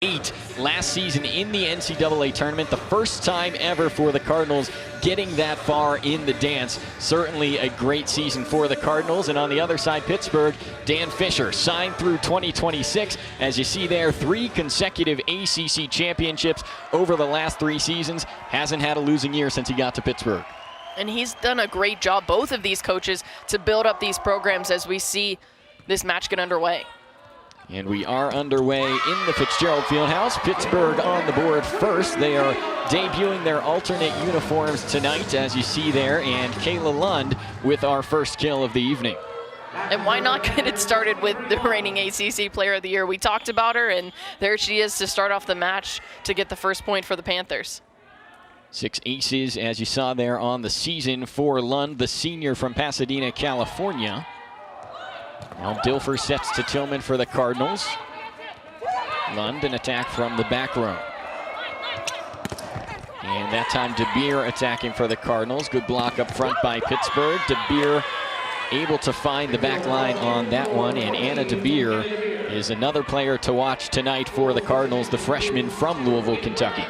8 last season in the NCAA tournament. The first time ever for the Cardinals getting that far in the dance. Certainly a great season for the Cardinals. And on the other side, Pittsburgh, Dan Fisher signed through 2026. As you see there, 3 consecutive ACC championships over the last 3 seasons. Hasn't had a losing year since he got to Pittsburgh. And he's done a great job, both of these coaches, to build up these programs as we see this match get underway. And we are underway in the Fitzgerald Fieldhouse. Pittsburgh on the board first. They are debuting their alternate uniforms tonight, as you see there, and Kayla Lund with our first kill of the evening. And why not get it started with the reigning ACC Player of the Year? We talked about her, and there she is to start off the match to get the first point for the Panthers. 6 aces, as you saw there on the season for Lund, the senior from Pasadena, California. Now Dilfer sets to Tillman for the Cardinals. Lund an attack from the back row. And that time DeBeer attacking for the Cardinals. Good block up front by Pittsburgh. DeBeer able to find the back line on that one. And Anna DeBeer is another player to watch tonight for the Cardinals, the freshman from Louisville, Kentucky.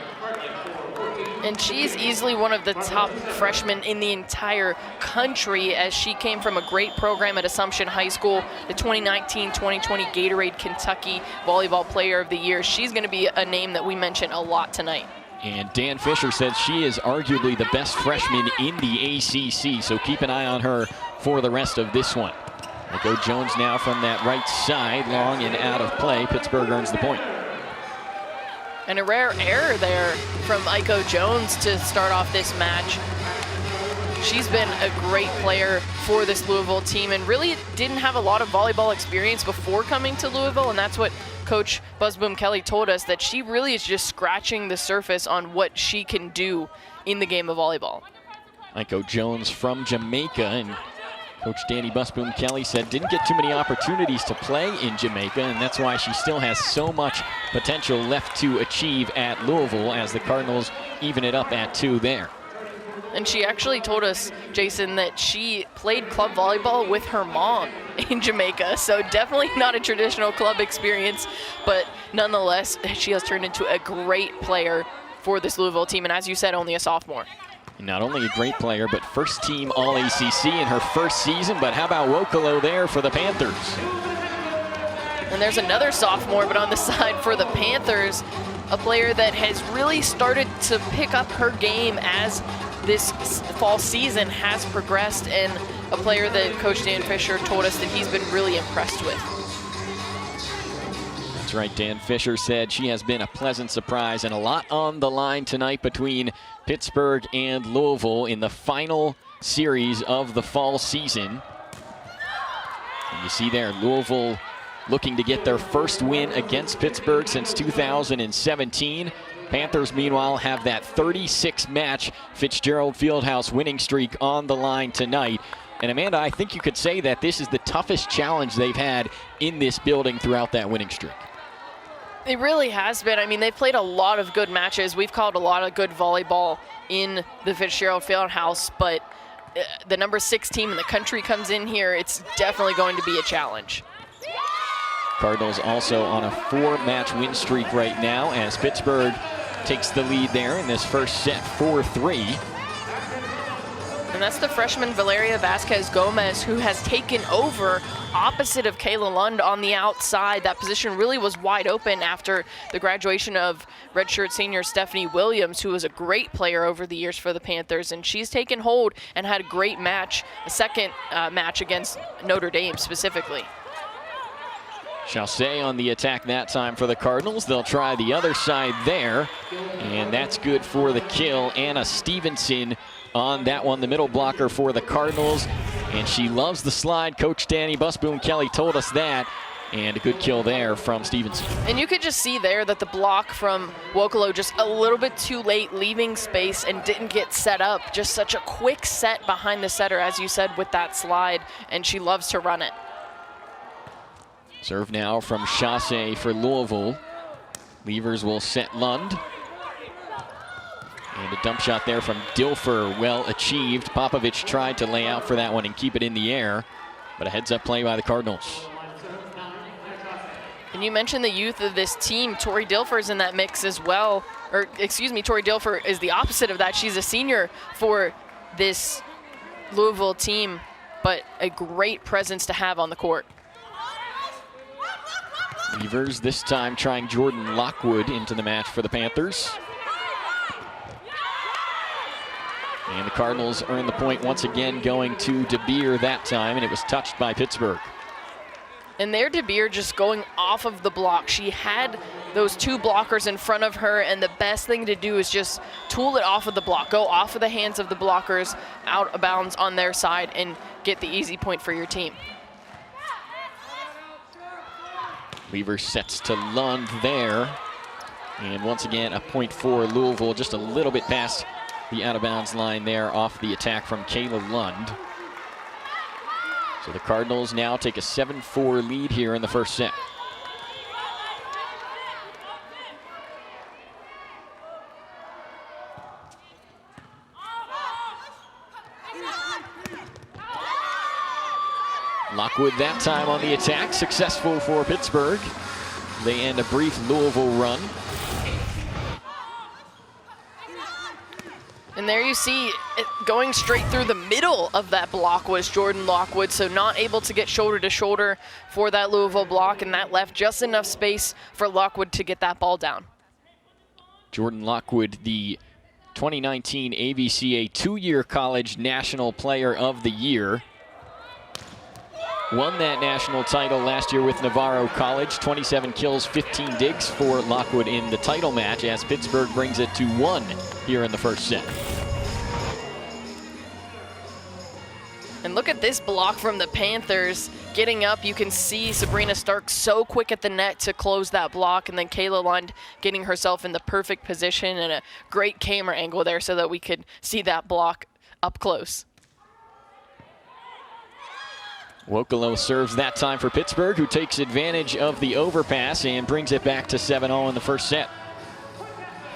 And she's easily one of the top freshmen in the entire country, as she came from a great program at Assumption High School, the 2019-2020 Gatorade Kentucky Volleyball Player of the Year. She's going to be a name that we mention a lot tonight. And Dan Fisher says she is arguably the best freshman in the ACC, so keep an eye on her for the rest of this one. Echo Jones now from that right side, long and out of play. Pittsburgh earns the point. And a rare error there from Iko Jones to start off this match. She's been a great player for this Louisville team and really didn't have a lot of volleyball experience before coming to Louisville, and that's what Coach Buzzboom Kelly told us, that she really is just scratching the surface on what she can do in the game of volleyball. Iko Jones from Jamaica, and Coach Danny Buzzboom Kelly said didn't get too many opportunities to play in Jamaica, and that's why she still has so much potential left to achieve at Louisville as the Cardinals even it up at 2 there. And she actually told us, Jason, that she played club volleyball with her mom in Jamaica, so definitely not a traditional club experience, but nonetheless, she has turned into a great player for this Louisville team, and as you said, only a sophomore. Not only a great player, but first team All-ACC in her first season. But how about Wokolo there for the Panthers? And there's another sophomore, but on the side for the Panthers, a player that has really started to pick up her game as this fall season has progressed, and a player that Coach Dan Fisher told us that he's been really impressed with. That's right, Dan Fisher said she has been a pleasant surprise, and a lot on the line tonight between Pittsburgh and Louisville in the final series of the fall season. And you see there, Louisville looking to get their first win against Pittsburgh since 2017. Panthers, meanwhile, have that 36-match Fitzgerald Fieldhouse winning streak on the line tonight. And Amanda, I think you could say that this is the toughest challenge they've had in this building throughout that winning streak. It really has been. I mean, they've played a lot of good matches. We've called a lot of good volleyball in the Fitzgerald Fieldhouse, but the number 6 team in the country comes in here. It's definitely going to be a challenge. Cardinals also on a 4-match win streak right now as Pittsburgh takes the lead there in this first set 4-3. And that's the freshman Valeria Vasquez Gomez, who has taken over opposite of Kayla Lund on the outside. That position really was wide open after the graduation of redshirt senior Stephanie Williams, who was a great player over the years for the Panthers. And she's taken hold and had a great match, a second match against Notre Dame specifically. Chausset on the attack that time for the Cardinals. They'll try the other side there, and that's good for the kill. Anna Stevenson on that one, the middle blocker for the Cardinals, and she loves the slide. Coach Danny Buzzboom Kelly told us that, and a good kill there from Stevenson. And you could just see there that the block from Wokolo just a little bit too late, leaving space and didn't get set up. Just such a quick set behind the setter, as you said, with that slide, and she loves to run it. Serve now from Chausset for Louisville. Levers will set Lund. And a dump shot there from Dilfer, well achieved. Popovich tried to lay out for that one and keep it in the air, but a heads-up play by the Cardinals. And you mentioned the youth of this team. Tori Dilfer's in that mix as well. Or, excuse me, Tori Dilfer is the opposite of that. She's a senior for this Louisville team, but a great presence to have on the court. Weavers this time trying Jordan Lockwood into the match for the Panthers. And the Cardinals earn the point once again, going to DeBeer that time, and it was touched by Pittsburgh. And there, DeBeer just going off of the block. She had those two blockers in front of her, and the best thing to do is just tool it off of the block. Go off of the hands of the blockers, out of bounds on their side, and get the easy point for your team. Weaver sets to Lund there. And once again, a point for Louisville, just a little bit past the out-of-bounds line there off the attack from Kayla Lund. So the Cardinals now take a 7-4 lead here in the first set. Lockwood that time on the attack, successful for Pittsburgh. They end a brief Louisville run. And there you see it going straight through the middle of that block was Jordan Lockwood, so not able to get shoulder to shoulder for that Louisville block, and that left just enough space for Lockwood to get that ball down. Jordan Lockwood, the 2019 AVCA two-year college national player of the year. Won that national title last year with Navarro College. 27 kills, 15 digs for Lockwood in the title match as Pittsburgh brings it to 1 here in the first set. And look at this block from the Panthers. Getting up, you can see Sabrina Stark so quick at the net to close that block, and then Kayla Lund getting herself in the perfect position and a great camera angle there so that we could see that block up close. Wokolo serves that time for Pittsburgh, who takes advantage of the overpass and brings it back to 7-0 in the first set.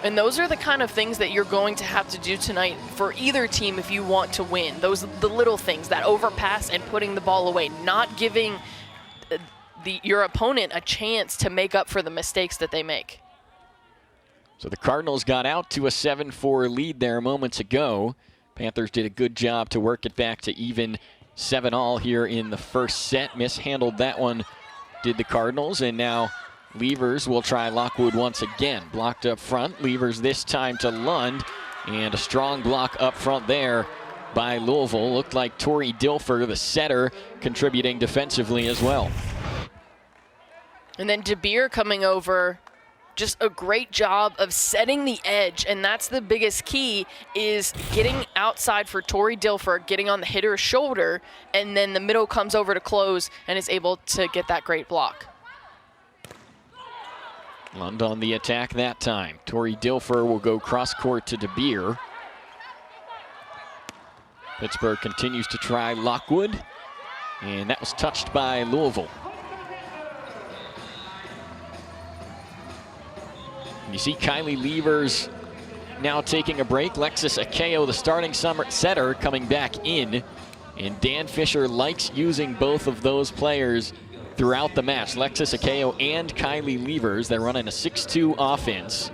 And those are the kind of things that you're going to have to do tonight for either team if you want to win. Those the little things, that overpass and putting the ball away, not giving your opponent a chance to make up for the mistakes that they make. So the Cardinals got out to a 7-4 lead there moments ago. Panthers did a good job to work it back to even 7-all here in the first set. Mishandled that one, did the Cardinals, and now Levers will try Lockwood once again. Blocked up front. Levers this time to Lund, and a strong block up front there by Louisville. Looked like Tori Dilfer, the setter, contributing defensively as well. And then DeBeer coming over. Just a great job of setting the edge, and that's the biggest key, is getting outside for Tori Dilfer, getting on the hitter's shoulder, and then the middle comes over to close and is able to get that great block. Lund on the attack that time. Tori Dilfer will go cross court to DeBeer. Pittsburgh continues to try Lockwood, and that was touched by Louisville. You see Kylie Levers now taking a break. Lexus Akeo, the starting setter, coming back in. And Dan Fisher likes using both of those players throughout the match. Lexus Akeo and Kylie Levers. They're running a 6-2 offense.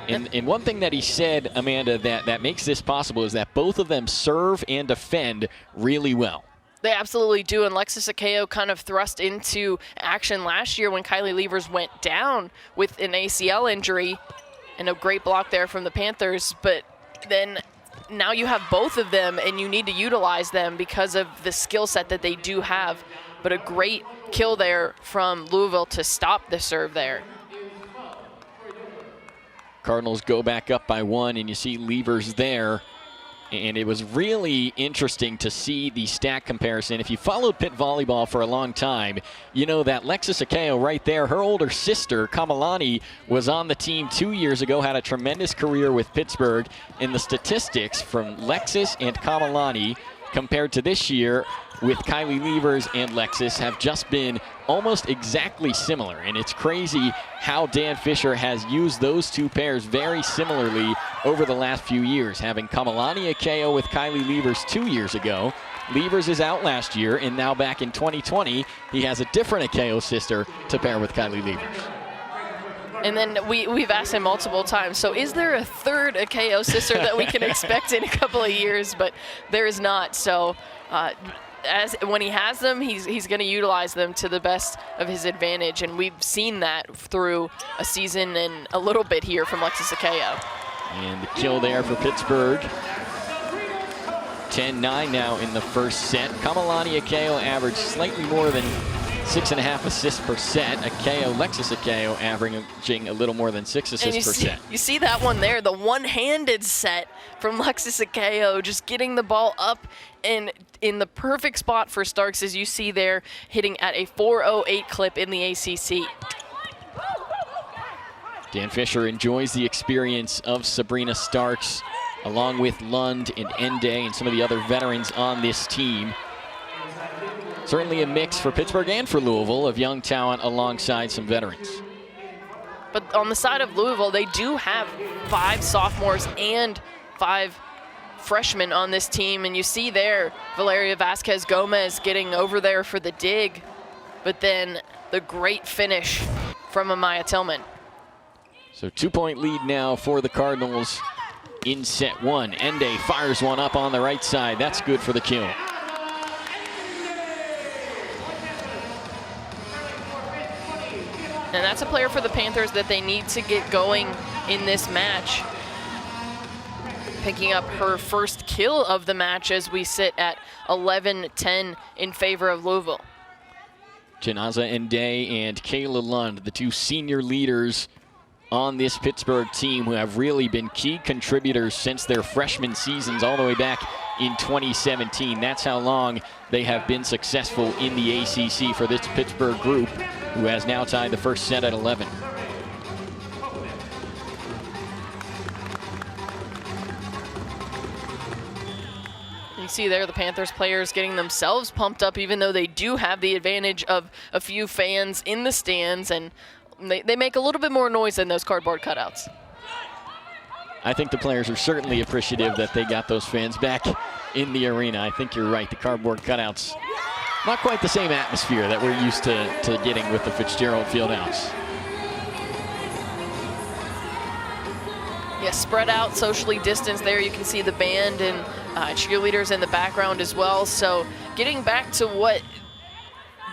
And one thing that he said, Amanda, that makes this possible is that both of them serve and defend really well. They absolutely do, and Lexus Akeo kind of thrust into action last year when Kylie Levers went down with an ACL injury, and a great block there from the Panthers. But then now you have both of them, and you need to utilize them because of the skill set that they do have. But a great kill there from Louisville to stop the serve there. Cardinals go back up by 1, and you see Levers there. And it was really interesting to see the stat comparison. If you followed Pitt volleyball for a long time, you know that Lexus Akeo right there, her older sister, Kamalani, was on the team 2 years ago, had a tremendous career with Pittsburgh. And the statistics from Lexus and Kamalani compared to this year with Kylie Levers and Lexus have just been almost exactly similar. And it's crazy how Dan Fisher has used those two pairs very similarly over the last few years, having Kamalani Akeo with Kylie Levers 2 years ago. Levers is out last year, and now back in 2020, he has a different Akeo sister to pair with Kylie Levers. And then we've asked him multiple times, so is there a third Akeo sister that we can expect in a couple of years? But there is not. So when he has them, he's going to utilize them to the best of his advantage. And we've seen that through a season and a little bit here from Lexus Akeo. And the kill there for Pittsburgh. 10-9 now in the first set. Kamalani Akeo averaged slightly more than 6.5 assists per set. Lexus Akeo averaging a little more than 6 assists per set. You see that one there, the one-handed set from Lexus Akeo, just getting the ball up and in the perfect spot for Starks, as you see there, hitting at a 4.08 clip in the ACC. Dan Fisher enjoys the experience of Sabrina Starks, along with Lund and Ende and some of the other veterans on this team. Certainly a mix for Pittsburgh and for Louisville of young talent alongside some veterans. But on the side of Louisville, they do have 5 sophomores and 5 freshmen on this team. And you see there, Valeria Vasquez Gomez getting over there for the dig, but then the great finish from Amaya Tillman. So 2-point lead now for the Cardinals in set 1. Ende fires one up on the right side. That's good for the kill. And that's a player for the Panthers that they need to get going in this match. Picking up her first kill of the match as we sit at 11-10 in favor of Louisville. Janaza Ende and Kayla Lund, the 2 senior leaders on this Pittsburgh team who have really been key contributors since their freshman seasons all the way back in 2017. That's how long they have been successful in the ACC for this Pittsburgh group, who has now tied the first set at 11. You see there the Panthers players getting themselves pumped up, even though they do have the advantage of a few fans in the stands, and they make a little bit more noise than those cardboard cutouts. I think the players are certainly appreciative that they got those fans back in the arena. I think you're right, the cardboard cutouts, not quite the same atmosphere that we're used to getting with the Fitzgerald Fieldhouse. Yeah, spread out, socially distanced there. You can see the band and cheerleaders in the background as well. So getting back to what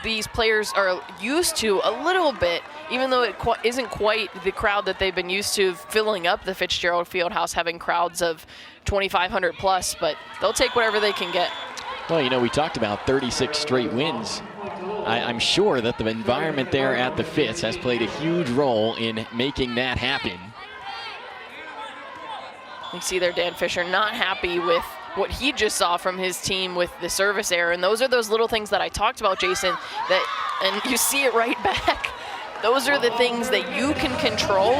these players are used to a little bit, even though it isn't quite the crowd that they've been used to filling up the Fitzgerald Fieldhouse, having crowds of 2,500 plus, but they'll take whatever they can get. Well, you know, we talked about 36 straight wins. I'm sure that the environment there at the Fitz has played a huge role in making that happen. You see there Dan Fisher not happy with what he just saw from his team with the service error. And those are those little things that I talked about, Jason, and you see it right back. Those are the things that you can control,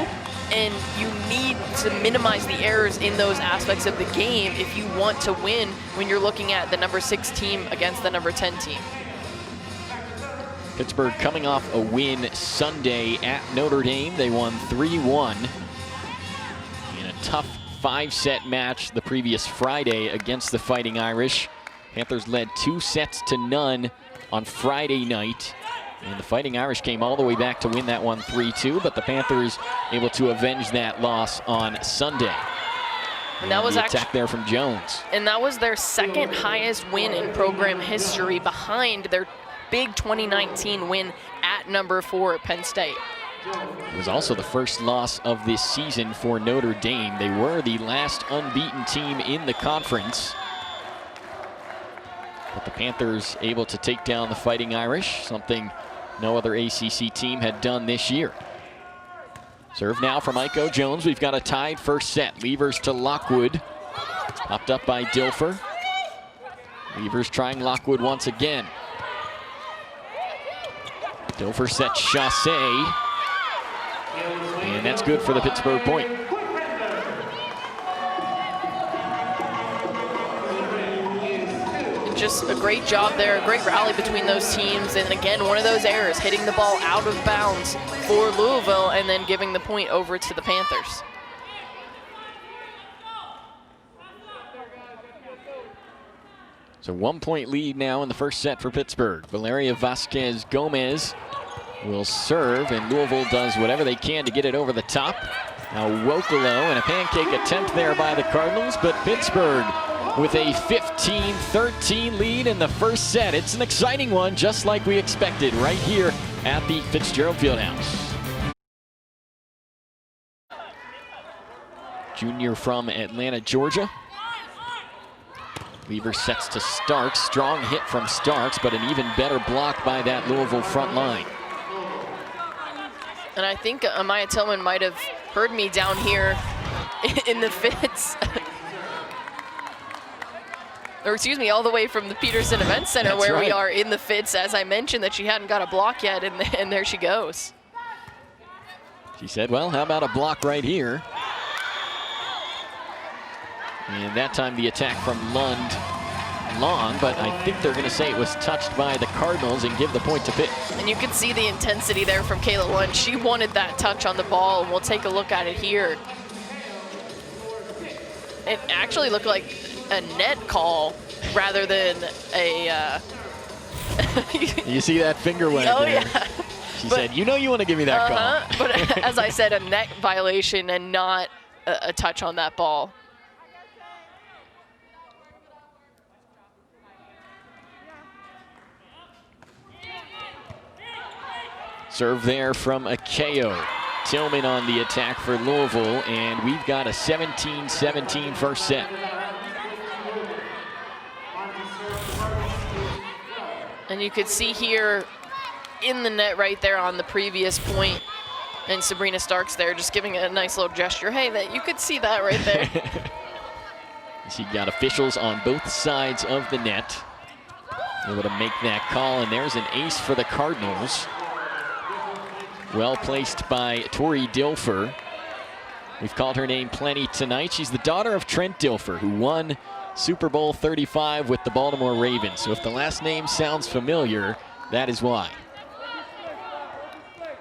and you need to minimize the errors in those aspects of the game if you want to win when you're looking at the number 6 team against the number 10 team. Pittsburgh coming off a win Sunday at Notre Dame. They won 3-1 in a tough 5-set match the previous Friday against the Fighting Irish. Panthers led 2-0 on Friday night, and the Fighting Irish came all the way back to win that one 3-2, but the Panthers able to avenge that loss on Sunday. And that was the attack there from Jones. And that was their second highest win in program history, behind their big 2019 win at number 4 at Penn State. It was also the first loss of this season for Notre Dame. They were the last unbeaten team in the conference, but the Panthers able to take down the Fighting Irish, something no other ACC team had done this year. Serve now from Iko Jones. We've got a tied first set. Levers to Lockwood, popped up by Dilfer. Levers trying Lockwood once again. Dilfer sets Chassé, and that's good for the Pittsburgh point. just a great job there, a great rally between those teams. And again, one of those errors, hitting the ball out of bounds for Louisville and then giving the point over to the Panthers. So 1-point lead now in the first set for Pittsburgh. Valeria Vasquez Gomez will serve, and Louisville does whatever they can to get it over the top. Now Wokolo and a pancake attempt there by the Cardinals, but Pittsburgh with a 15-13 lead in the first set. It's an exciting one, just like we expected right here at the Fitzgerald Fieldhouse. Junior from Atlanta, Georgia. Weaver sets to Starks. Strong hit from Starks, but an even better block by that Louisville front line. And I think Amaya Tillman might have heard me down here in the Fitz. Or excuse me, all the way from the Peterson Event Center. That's where right. We are in the Fitz, as I mentioned that she hadn't got a block yet, and there she goes. She said, well, how about a block right here? And that time the attack from Lund long, but I think they're going to say it was touched by the Cardinals and give the point to Pitt. And you can see the intensity there from Kayla Lund. She wanted that touch on the ball, and we'll take a look at it here. It actually looked like a net call rather than a... You see that finger wag Oh, there. yeah. She said, you know you want to give me that call. But as I said, a net violation and not a touch on that ball. Serve there from Akeo. Tillman on the attack for Louisville, and we've got a 17-17 first set. And you could see here in the net right there on the previous point, and Sabrina Starks there just giving a nice little gesture. Hey, that you could see that right there. She got officials on both sides of the net, able to make that call, and there's an ace for the Cardinals. Well placed by Tori Dilfer. We've called her name plenty tonight. She's the daughter of Trent Dilfer, who won Super Bowl 35 with the Baltimore Ravens. So if the last name sounds familiar, that is why.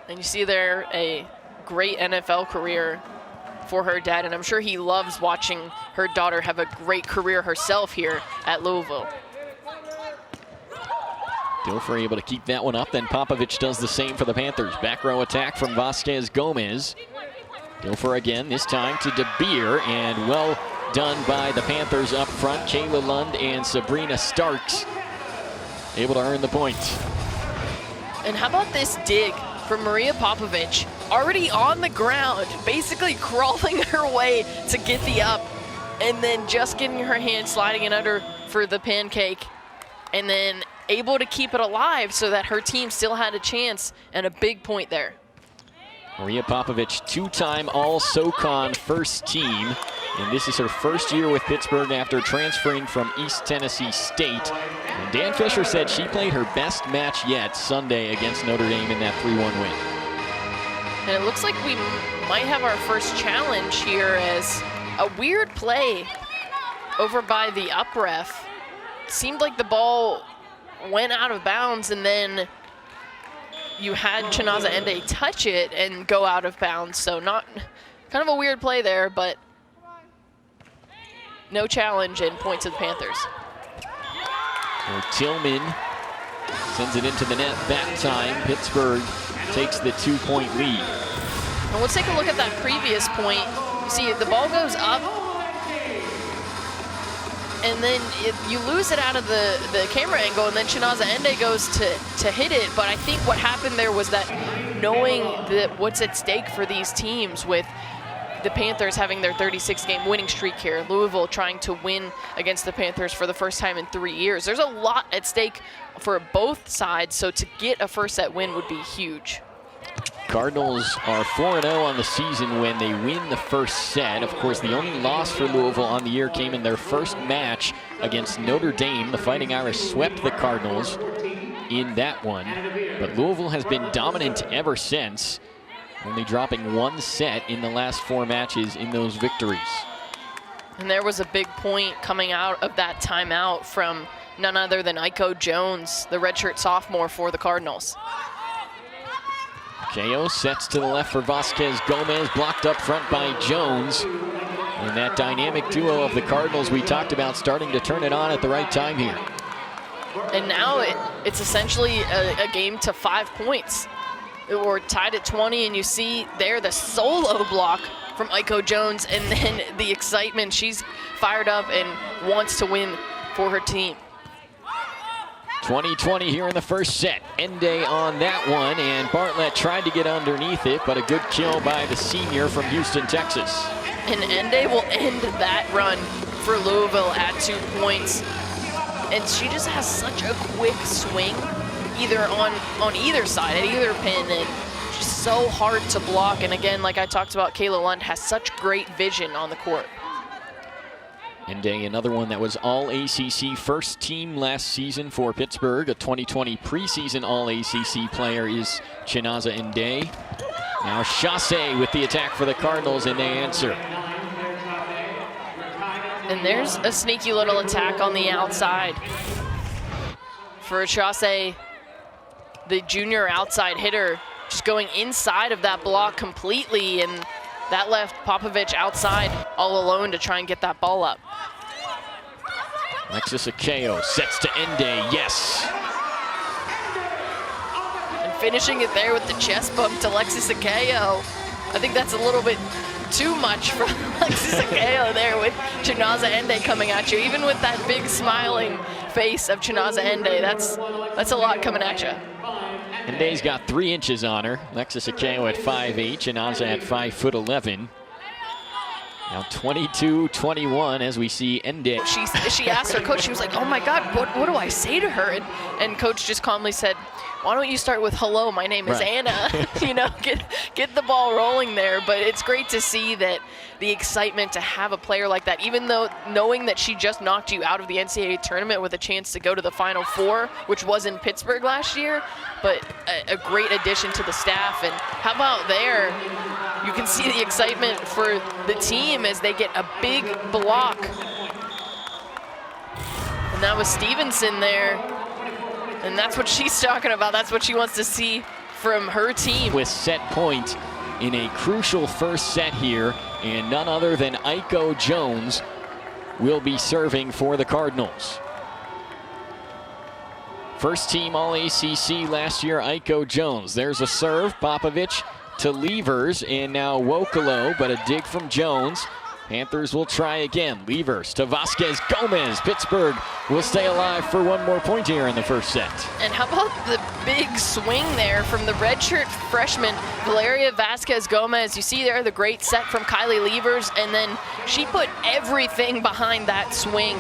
And you see there a great NFL career for her dad, and I'm sure he loves watching her daughter have a great career herself here at Louisville. Dilfer able to keep that one up, then Popovich does the same for the Panthers. Back row attack from Vasquez Gomez. Dilfer again, this time to De Beer, and well done by the Panthers up front. Kayla Lund and Sabrina Starks able to earn the point. And how about this dig from Maria Popovich, already on the ground, basically crawling her way to get the up, and then just getting her hand sliding it under for the pancake, and then able to keep it alive so that her team still had a chance, and a big point there. Maria Popovich, two-time All-SoCon first team, and this is her first year with Pittsburgh after transferring from East Tennessee State. And Dan Fisher said she played her best match yet Sunday against Notre Dame in that 3-1 win. And it looks like we might have our first challenge here as a weird play over by the up ref. Seemed like the ball went out of bounds, and then you had Chinaza Ende touch it and go out of bounds. So not kind of a weird play there, but no challenge and point to the Panthers. So Tillman sends it into the net that time. Pittsburgh takes the 2-point lead. And let's take a look at that previous point. You see the ball goes up, and then you lose it out of the camera angle, and then Chinaza Ende goes to hit it. But I think what happened there was that knowing that what's at stake for these teams, with the Panthers having their 36-game winning streak here, Louisville trying to win against the Panthers for the first time in 3 years. There's a lot at stake for both sides, so to get a first set win would be huge. Cardinals are 4-0 on the season when they win the first set. Of course, the only loss for Louisville on the year came in their first match against Notre Dame. The Fighting Irish swept the Cardinals in that one. But Louisville has been dominant ever since, only dropping one set in the last 4 matches in those victories. And there was a big point coming out of that timeout from none other than Aiko Jones, the redshirt sophomore for the Cardinals. KO sets to the left for Vasquez Gomez, blocked up front by Jones. And that dynamic duo of the Cardinals we talked about starting to turn it on at the right time here. And now it's essentially a game to 5 points. We're tied at 20, and you see there the solo block from Aiko Jones, and then the excitement. She's fired up and wants to win for her team. 20-20 here in the first set. Ende on that one, and Bartlett tried to get underneath it, but a good kill by the senior from Houston, Texas. And Ende will end that run for Louisville at 2 points. And she just has such a quick swing, either on either side, at either pin, and she's so hard to block. And again, like I talked about, Kayla Lund has such great vision on the court. Ende, another one that was All-ACC first team last season for Pittsburgh. A 2020 preseason All-ACC player is Chinaza Ende. Now Chassé with the attack for the Cardinals, and they answer. And there's a sneaky little attack on the outside for Chassé, the junior outside hitter, just going inside of that block completely, and that left Popovich outside all alone to try and get that ball up. Alexis Akeo sets to Ende, yes. And finishing it there with the chest bump to Alexis Akeo. I think that's a little bit too much for Alexis Akeo there with Chinaza Ende coming at you. Even with that big smiling face of Chinaza Ende, that's a lot coming at you. Ende's got 3 inches on her. Alexis Akeo at 5'8", Chinaza at 5'11". Now 22-21 as we see Ende. She asked her coach, she was like, oh my God, what do I say to her? And coach just calmly said, why don't you start with hello, my name is Anna. You know, get the ball rolling there. But it's great to see that the excitement to have a player like that, even though knowing that she just knocked you out of the NCAA tournament with a chance to go to the Final Four, which was in Pittsburgh last year, but a great addition to the staff. And how about there, you can see the excitement for the team as they get a big block. And that was Stevenson there. And that's what she's talking about. That's what she wants to see from her team. With set point in a crucial first set here, and none other than Aiko Jones will be serving for the Cardinals. First team All-ACC last year, Aiko Jones. There's a serve, Popovich to Levers, and now Wokolo, but a dig from Jones. Panthers will try again. Levers to Vasquez Gomez. Pittsburgh will stay alive for one more point here in the first set. And how about the big swing there from the redshirt freshman, Valeria Vasquez Gomez. You see there the great set from Kylie Levers, and then she put everything behind that swing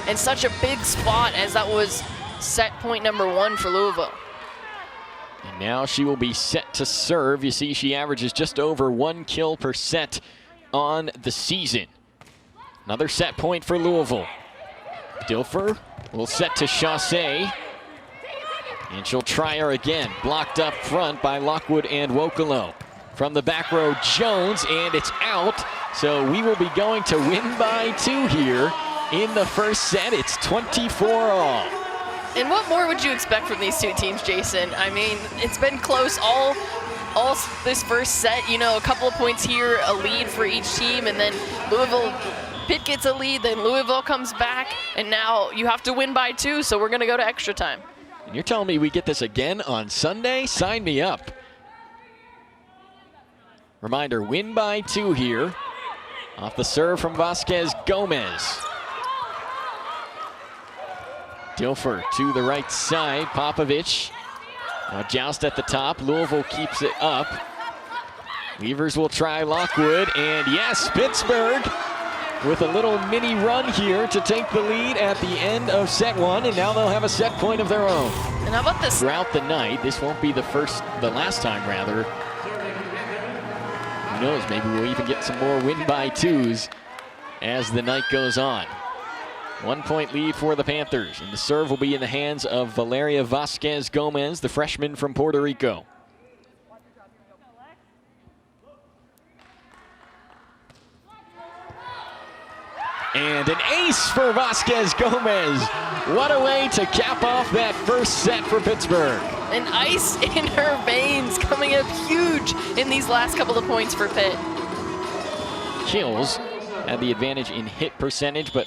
in such a big spot, as that was set point number 1 for Louisville. And now she will be set to serve. You see she averages just over 1 kill per set on the season. Another set point for Louisville. Dilfer will set to Chassé, and she'll try her again. Blocked up front by Lockwood and Wokolo. From the back row, Jones, and it's out. So we will be going to win by 2 here in the first set. It's 24-all. And what more would you expect from these two teams, Jason? I mean, it's been close all this first set. You know, a couple of points here, a lead for each team, and then Pitt gets a lead, then Louisville comes back, and now you have to win by 2, so we're going to go to extra time. And you're telling me we get this again on Sunday? Sign me up. Reminder, win by 2 here. Off the serve from Vasquez Gomez. Dilfer to the right side, Popovich. Now joust at the top, Louisville keeps it up. Weavers will try Lockwood, and yes, Pittsburgh with a little mini run here to take the lead at the end of set 1, and now they'll have a set point of their own. And how about this? Throughout the night, this won't be the last time rather. Who knows, maybe we'll even get some more win by 2s as the night goes on. 1 point lead for the Panthers, and the serve will be in the hands of Valeria Vasquez Gomez, the freshman from Puerto Rico. And an ace for Vasquez Gomez. What a way to cap off that first set for Pittsburgh. And ice in her veins, coming up huge in these last couple of points for Pitt. Kills had the advantage in hit percentage, but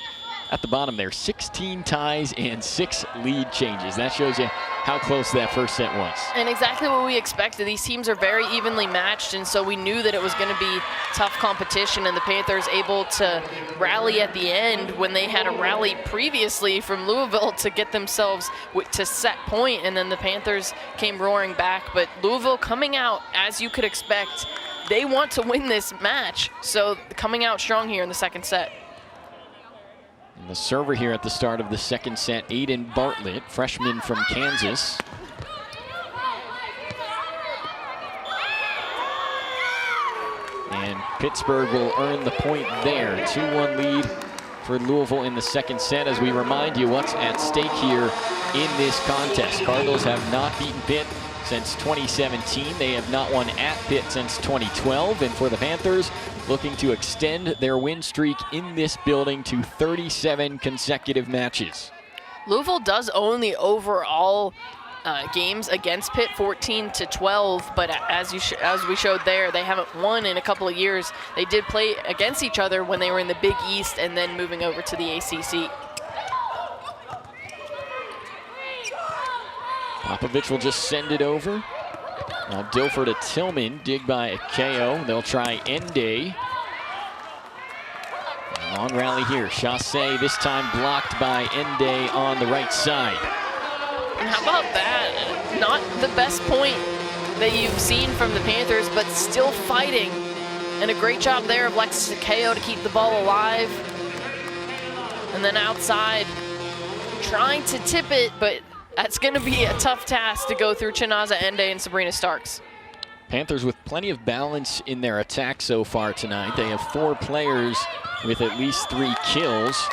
at the bottom there, 16 ties and 6 lead changes. That shows you how close that first set was. And exactly what we expected. These teams are very evenly matched, and so we knew that it was going to be tough competition, and the Panthers able to rally at the end when they had a rally previously from Louisville to get themselves to set point, and then the Panthers came roaring back. But Louisville coming out, as you could expect, they want to win this match, so coming out strong here in the second set. And the server here at the start of the second set, Aiden Bartlett, freshman from Kansas. And Pittsburgh will earn the point there. 2-1 lead for Louisville in the second set, as we remind you what's at stake here in this contest. Cardinals have not beaten Pitt since 2017. They have not won at Pitt since 2012. And for the Panthers, looking to extend their win streak in this building to 37 consecutive matches. Louisville does own the overall games against Pitt, 14-12, but as we showed there, they haven't won in a couple of years. They did play against each other when they were in the Big East and then moving over to the ACC. Popovich will just send it over. Now Dilfer to Tillman, dig by KO. They'll try Ende. Long rally here. Chassé this time blocked by Ende on the right side. And how about that? Not the best point that you've seen from the Panthers, but still fighting. And a great job there of Alexis KO to keep the ball alive. And then outside, trying to tip it, but that's going to be a tough task to go through Chinaza Ende and Sabrina Starks. Panthers with plenty of balance in their attack so far tonight. They have 4 players with at least 3 kills.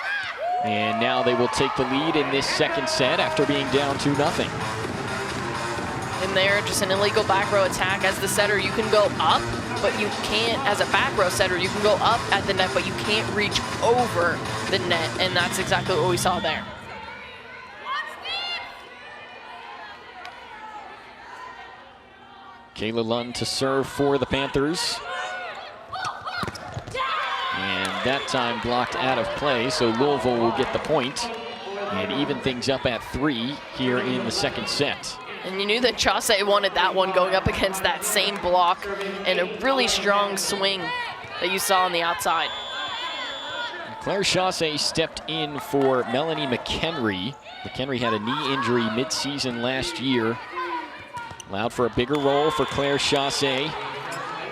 And now they will take the lead in this second set after being down 2-0. And there, just an illegal back row attack. As the setter, you can go up, but you can't, as a back row setter, you can go up at the net, but you can't reach over the net. And that's exactly what we saw there. Kayla Lund to serve for the Panthers. And that time blocked out of play, so Louisville will get the point and even things up at 3 here in the second set. And you knew that Chassé wanted that one going up against that same block and a really strong swing that you saw on the outside. Claire Chassé stepped in for Melanie McHenry. McHenry had a knee injury mid-season last year. Allowed for a bigger role for Claire Chassé.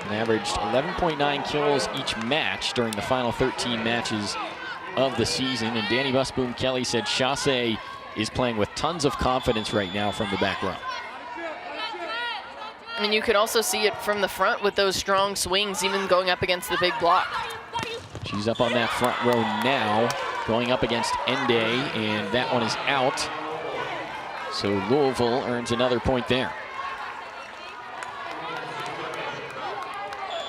And averaged 11.9 kills each match during the final 13 matches of the season. And Danny Busboom Kelly said Chassé is playing with tons of confidence right now from the back row. And you could also see it from the front with those strong swings, even going up against the big block. She's up on that front row now, going up against Ende, and that one is out. So Louisville earns another point there.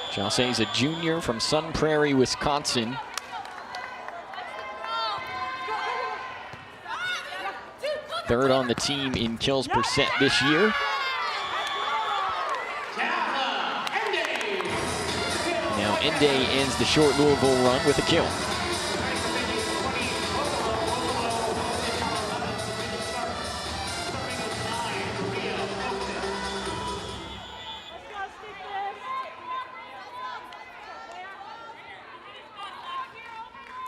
Chassé is a junior from Sun Prairie, Wisconsin. Third on the team in kills per set this year. Now Ende ends the short Louisville run with a kill.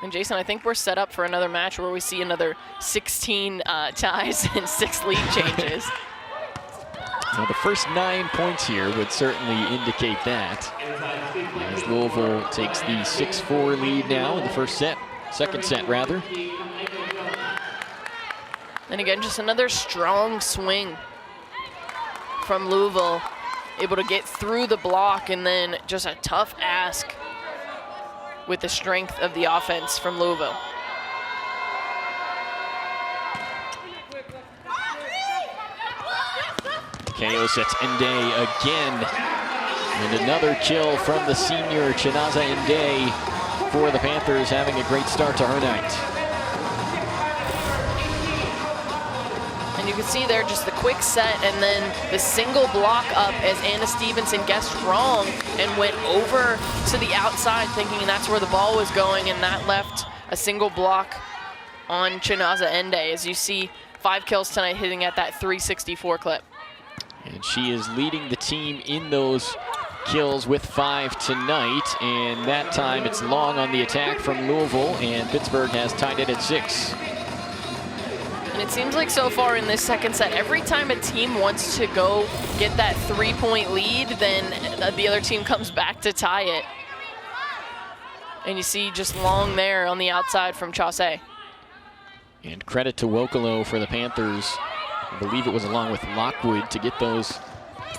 And Jason, I think we're set up for another match where we see another 16 ties and 6 lead changes. Now the first 9 points here would certainly indicate that. As Louisville takes the 6-4 lead now in the first set, second set rather. And again, just another strong swing from Louisville, able to get through the block, and then just a tough ask with the strength of the offense from Louisville. KO sets Ende again. And another kill from the senior Chinaza Ende. for the Panthers, having a great start to her night. And you can see there just the quick set and then the single block up as Anna Stevenson guessed wrong and went over to the outside thinking that's where the ball was going, and that left a single block on Chinaza Ende. As you see, 5 kills tonight, hitting at that 364 clip. And she is leading the team in those kills with 5 tonight, and that time it's Long on the attack from Louisville, and Pittsburgh has tied it at 6. And it seems like so far in this second set, every time a team wants to go get that 3-point lead, then the other team comes back to tie it. And you see just Long there on the outside from Chaussee. And credit to Wokolo for the Panthers. I believe it was along with Lockwood to get those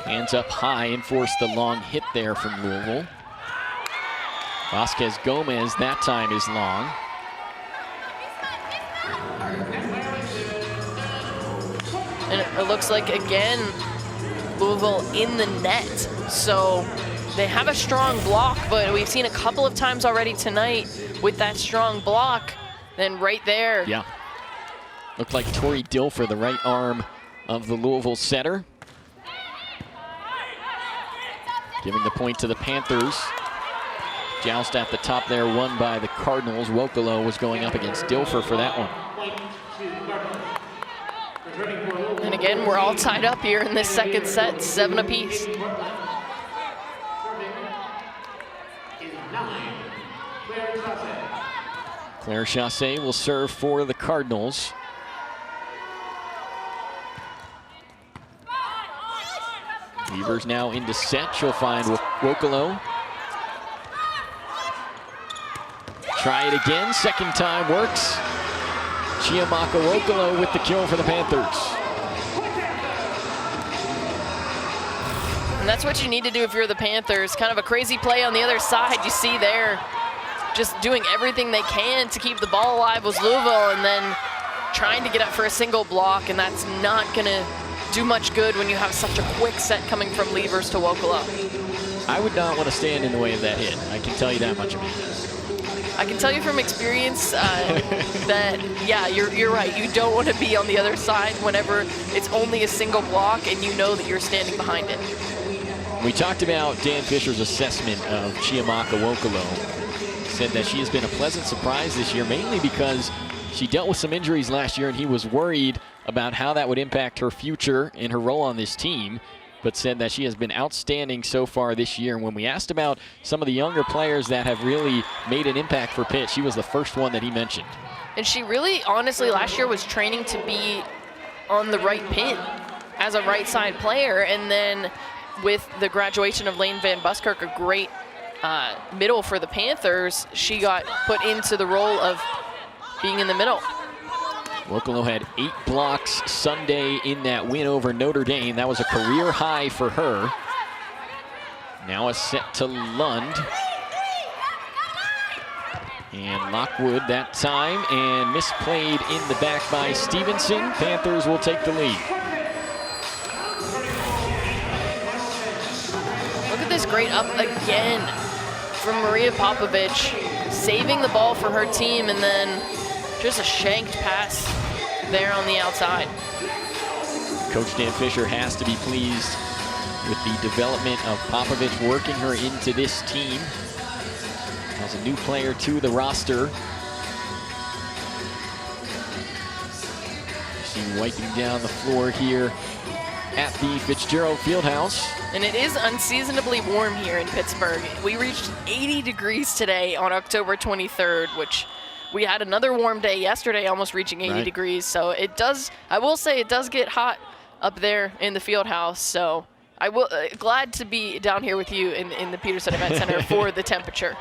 hands up high and force the long hit there from Louisville. Vasquez Gomez that time is long. And it looks like, again, Louisville in the net. So they have a strong block, but we've seen a couple of times already tonight with that strong block. Then right there. Yeah. Looked like Tori Dilfer, the right arm of the Louisville setter. Giving the point to the Panthers. Joust at the top there, won by the Cardinals. Wokolo was going up against Dilfer for that one. And again, we're all tied up here in this second set, 7 apiece. Claire Chaussee will serve for the Cardinals. Weaver's now into set. She'll find Wokolo. Try it again. Second time works. Chiamaka Wokolo with the kill for the Panthers. And that's what you need to do if you're the Panthers. Kind of a crazy play on the other side. You see there, just doing everything they can to keep the ball alive was Louisville, and then trying to get up for a single block, and that's not going to do much good when you have such a quick set coming from Levers to Wokolo. I would not want to stand in the way of that hit. I can tell you that much about that. I can tell you from experience that, yeah, you're right. You don't want to be on the other side whenever it's only a single block and you know that you're standing behind it. We talked about Dan Fisher's assessment of Chiamaka Wokolo. Said that she has been a pleasant surprise this year, mainly because she dealt with some injuries last year and he was worried about how that would impact her future and her role on this team, but said that she has been outstanding so far this year. And when we asked about some of the younger players that have really made an impact for Pitt, she was the first one that he mentioned. And she really, honestly, last year was training to be on the right pin as a right side player. And then with the graduation of Lane Van Buskirk, a great middle for the Panthers, she got put into the role of being in the middle. Wokolo had 8 blocks Sunday in that win over Notre Dame. That was a career high for her. Now a set to Lund. And Lockwood that time, and misplayed in the back by Stevenson. Panthers will take the lead. Look at this great up again from Maria Popovich, saving the ball for her team, and then just a shanked pass there on the outside. Coach Dan Fisher has to be pleased with the development of Popovich, working her into this team as a new player to the roster. See wiping down the floor here at the Fitzgerald Fieldhouse. And it is unseasonably warm here in Pittsburgh. We reached 80 degrees today on October 23rd, which we had another warm day yesterday, almost reaching 80 degrees. So it does, I will say, it does get hot up there in the field house. So I will glad to be down here with you in the Peterson Event Center for the temperature.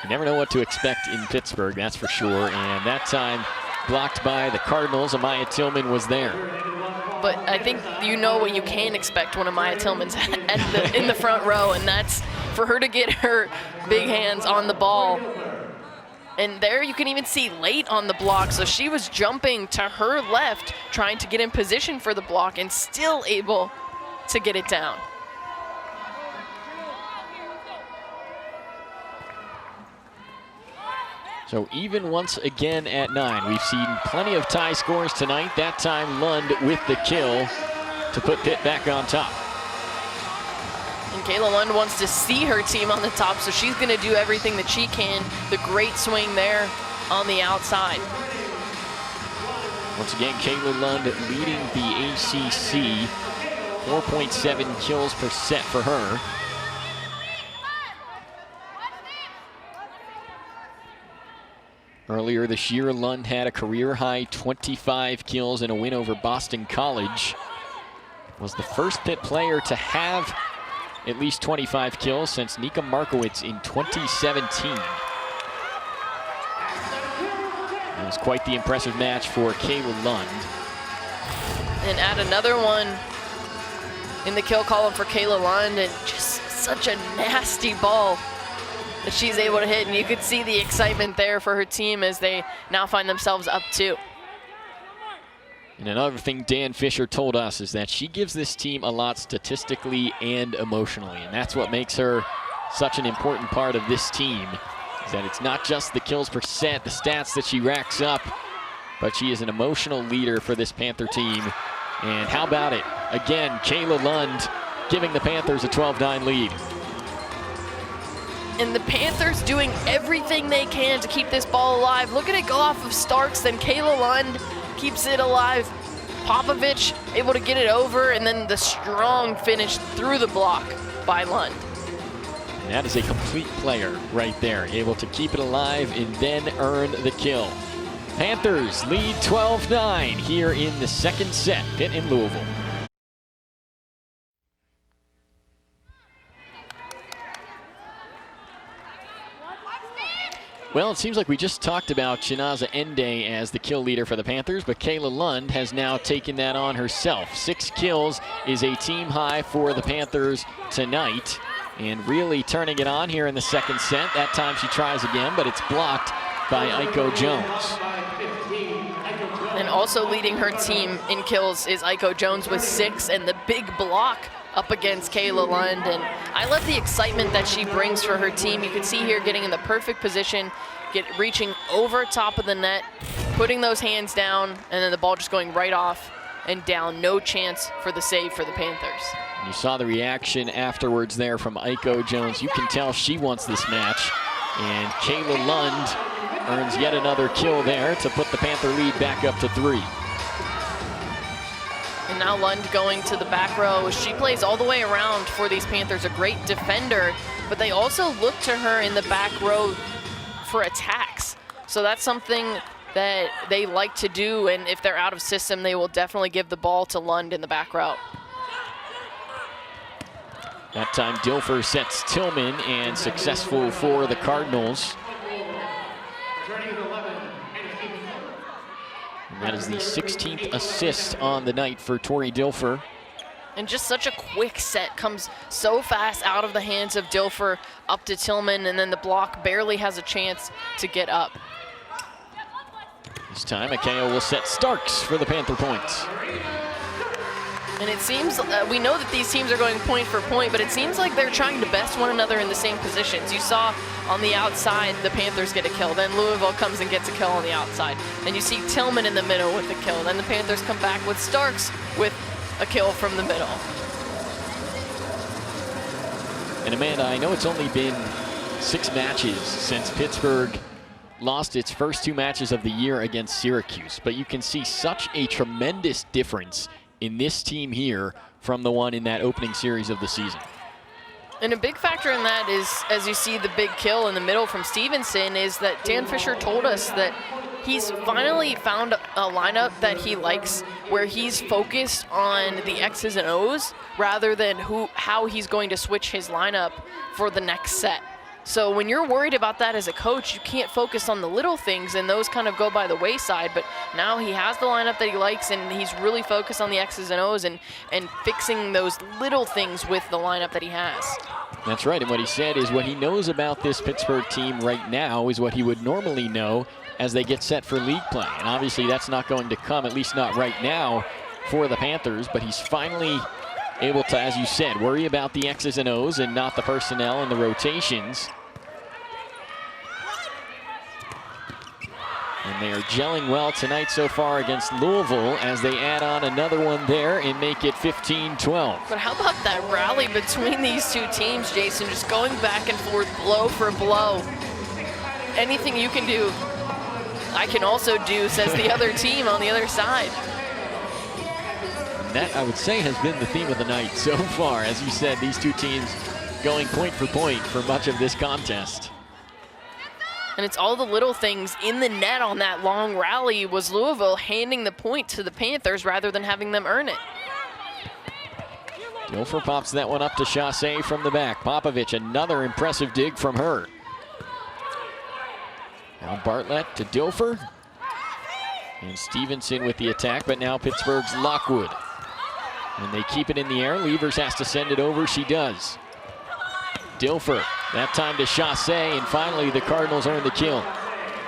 You never know what to expect in Pittsburgh, that's for sure. And that time blocked by the Cardinals. Amaya Tillman was there. But I think you know what you can expect when Amaya Tillman's in the front row, and that's for her to get her big hands on the ball. And there you can even see late on the block, so she was jumping to her left, trying to get in position for the block and still able to get it down. So even once again at 9. We've seen plenty of tie scores tonight. That time Lund with the kill to put Pitt back on top. And Kayla Lund wants to see her team on the top, so she's going to do everything that she can. The great swing there on the outside. Once again, Kayla Lund leading the ACC. 4.7 kills per set for her. Earlier this year, Lund had a career-high 25 kills in a win over Boston College. Was the first Pitt player to have at least 25 kills since Nika Markowitz in 2017. It was quite the impressive match for Kayla Lund. And add another one in the kill column for Kayla Lund, and just such a nasty ball that she's able to hit. And you could see the excitement there for her team as they now find themselves up 2. And another thing Dan Fisher told us is that she gives this team a lot statistically and emotionally. And that's what makes her such an important part of this team, is that it's not just the kills per set, the stats that she racks up, but she is an emotional leader for this Panther team. And how about it? Again, Kayla Lund giving the Panthers a 12-9 lead. And the Panthers doing everything they can to keep this ball alive. Look at it go off of Starks, then Kayla Lund keeps it alive. Popovich able to get it over, and then the strong finish through the block by Lund. And that is a complete player right there, able to keep it alive and then earn the kill. Panthers lead 12-9 here in the second set. Pitt in Louisville. Well, it seems like we just talked about Chinaza Ende as the kill leader for the Panthers, but Kayla Lund has now taken that on herself. 6 kills is a team high for the Panthers tonight, and really turning it on here in the second set. That time she tries again, but it's blocked by Aiko Jones. And also leading her team in kills is Aiko Jones with 6, and the big block up against Kayla Lund. And I love the excitement that she brings for her team. You can see here getting in the perfect position, reaching over top of the net, putting those hands down, and then the ball just going right off and down. No chance for the save for the Panthers. You saw the reaction afterwards there from Aiko Jones. You can tell she wants this match. And Kayla Lund earns yet another kill there to put the Panther lead back up to 3. And now Lund going to the back row. She plays all the way around for these Panthers, a great defender, but they also look to her in the back row for attacks. So that's something that they like to do, and if they're out of system, they will definitely give the ball to Lund in the back row. That time Dilfer sets Tillman, and successful for the Cardinals. And that is the 16th assist on the night for Tori Dilfer. And just such a quick set, comes so fast out of the hands of Dilfer up to Tillman, and then the block barely has a chance to get up. This time Akeo will set Starks for the Panther points. And it seems, we know that these teams are going point for point, but it seems like they're trying to best one another in the same positions. You saw on the outside, the Panthers get a kill. Then Louisville comes and gets a kill on the outside. Then you see Tillman in the middle with the kill. Then the Panthers come back with Starks with a kill from the middle. And Amanda, I know it's only been 6 matches since Pittsburgh lost its first 2 matches of the year against Syracuse, but you can see such a tremendous difference in this team here from the one in that opening series of the season. And a big factor in that is, as you see the big kill in the middle from Stevenson, is that Dan Fisher told us that he's finally found a lineup that he likes, where he's focused on the X's and O's rather than how he's going to switch his lineup for the next set. So when you're worried about that as a coach, you can't focus on the little things, and those kind of go by the wayside. But now he has the lineup that he likes, and he's really focused on the X's and O's and fixing those little things with the lineup that he has. That's right, and what he said is what he knows about this Pittsburgh team right now is what he would normally know as they get set for league play. And obviously that's not going to come, at least not right now, for the Panthers, but he's finally able to, as you said, worry about the X's and O's and not the personnel and the rotations. And they are gelling well tonight so far against Louisville as they add on another one there and make it 15-12. But how about that rally between these two teams, Jason? Just going back and forth, blow for blow. Anything you can do, I can also do, says the other team on the other side. And that, I would say, has been the theme of the night so far. As you said, these two teams going point for much of this contest. And it's all the little things in the net on that long rally. Was Louisville handing the point to the Panthers rather than having them earn it. Dilfer pops that one up to Chaussee from the back. Popovich, another impressive dig from her. Now Bartlett to Dilfer. And Stevenson with the attack, but now Pittsburgh's Lockwood. And they keep it in the air. Levers has to send it over. She does. Dilfer, that time to Chaussee, and finally the Cardinals earn the kill.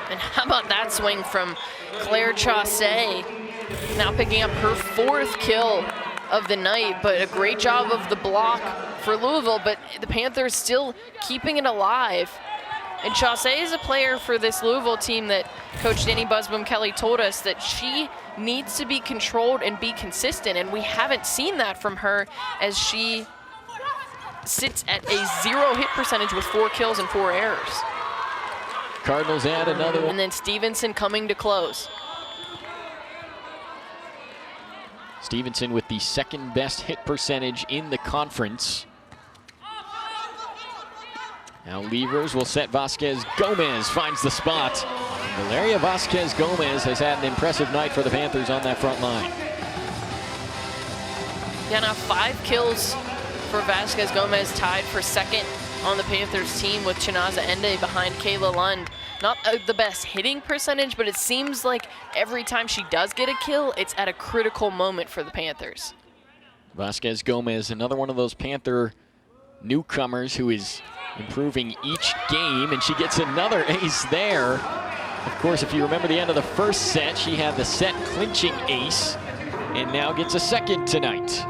And how about that swing from Claire Chaussee, now picking up her 4th kill of the night, but a great job of the block for Louisville, but the Panthers still keeping it alive. And Chaussee is a player for this Louisville team that Coach Danny Busboom Kelly told us that she needs to be controlled and be consistent, and we haven't seen that from her as she sits at a 0 hit percentage with 4 kills and 4 errors. Cardinals add another one. And then Stevenson coming to close. Stevenson with the 2nd best hit percentage in the conference. Now Levers will set Vasquez. Gomez finds the spot. Valeria Vasquez Gomez has had an impressive night for the Panthers on that front line. Yeah, now 5 kills for Vasquez Gomez, tied for 2nd on the Panthers team with Chinaza Ende behind Kayla Lund. Not the best hitting percentage, but it seems like every time she does get a kill, it's at a critical moment for the Panthers. Vasquez Gomez, another one of those Panther newcomers who is improving each game, and she gets another ace there. Of course, if you remember the end of the first set, she had the set clinching ace, and now gets a 2nd tonight.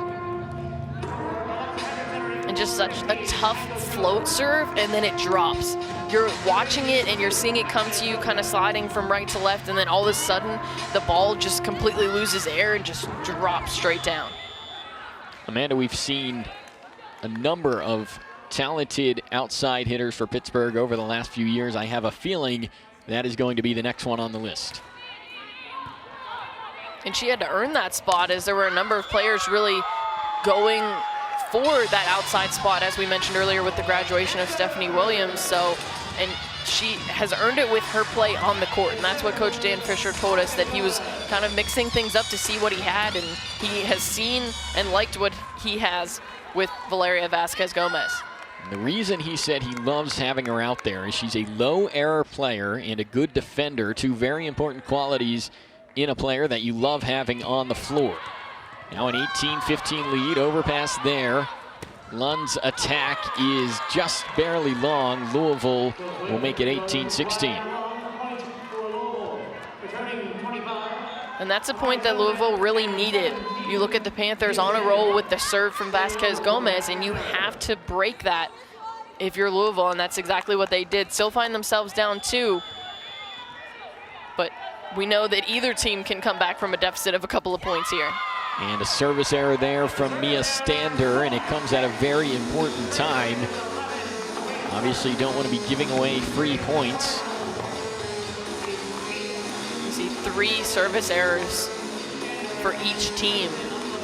And just such a tough float serve, and then it drops. You're watching it and you're seeing it come to you kind of sliding from right to left, and then all of a sudden the ball just completely loses air and just drops straight down. Amanda, we've seen a number of talented outside hitters for Pittsburgh over the last few years. I have a feeling that is going to be the next one on the list. And she had to earn that spot, as there were a number of players really going for that outside spot, as we mentioned earlier with the graduation of Stephanie Williams. So, and she has earned it with her play on the court, and that's what Coach Dan Fisher told us, that he was kind of mixing things up to see what he had, and he has seen and liked what he has with Valeria Vasquez Gomez. And the reason he said he loves having her out there is she's a low error player and a good defender, 2 very important qualities in a player that you love having on the floor. Now an 18-15 lead, overpass there. Lund's attack is just barely long. Louisville will make it 18-16. And that's a point that Louisville really needed. You look at the Panthers on a roll with the serve from Vasquez Gomez, and you have to break that if you're Louisville, and that's exactly what they did. Still find themselves down 2, but we know that either team can come back from a deficit of a couple of points here. And a service error there from Mia Stander, and it comes at a very important time. Obviously, you don't want to be giving away free points. You see 3 service errors for each team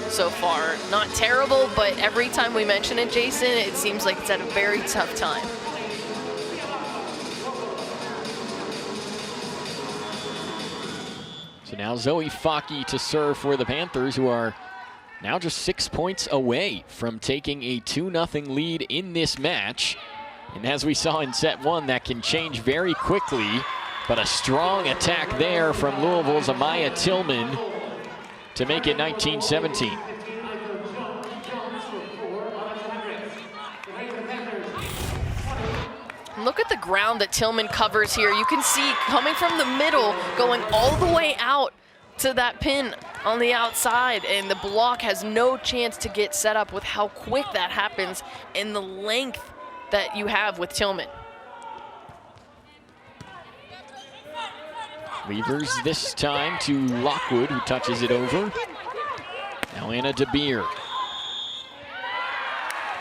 so far. Not terrible, but every time we mention it, Jason, it seems like it's at a very tough time. So now Zoe Fockey to serve for the Panthers, who are now just 6 points away from taking a 2-0 lead in this match. And as we saw in set 1, that can change very quickly. But a strong attack there from Louisville's Amaya Tillman to make it 19-17. Look at the ground that Tillman covers here. You can see coming from the middle, going all the way out to that pin on the outside, and the block has no chance to get set up with how quick that happens and the length that you have with Tillman. Levers this time to Lockwood, who touches it over. Now Anna DeBeer.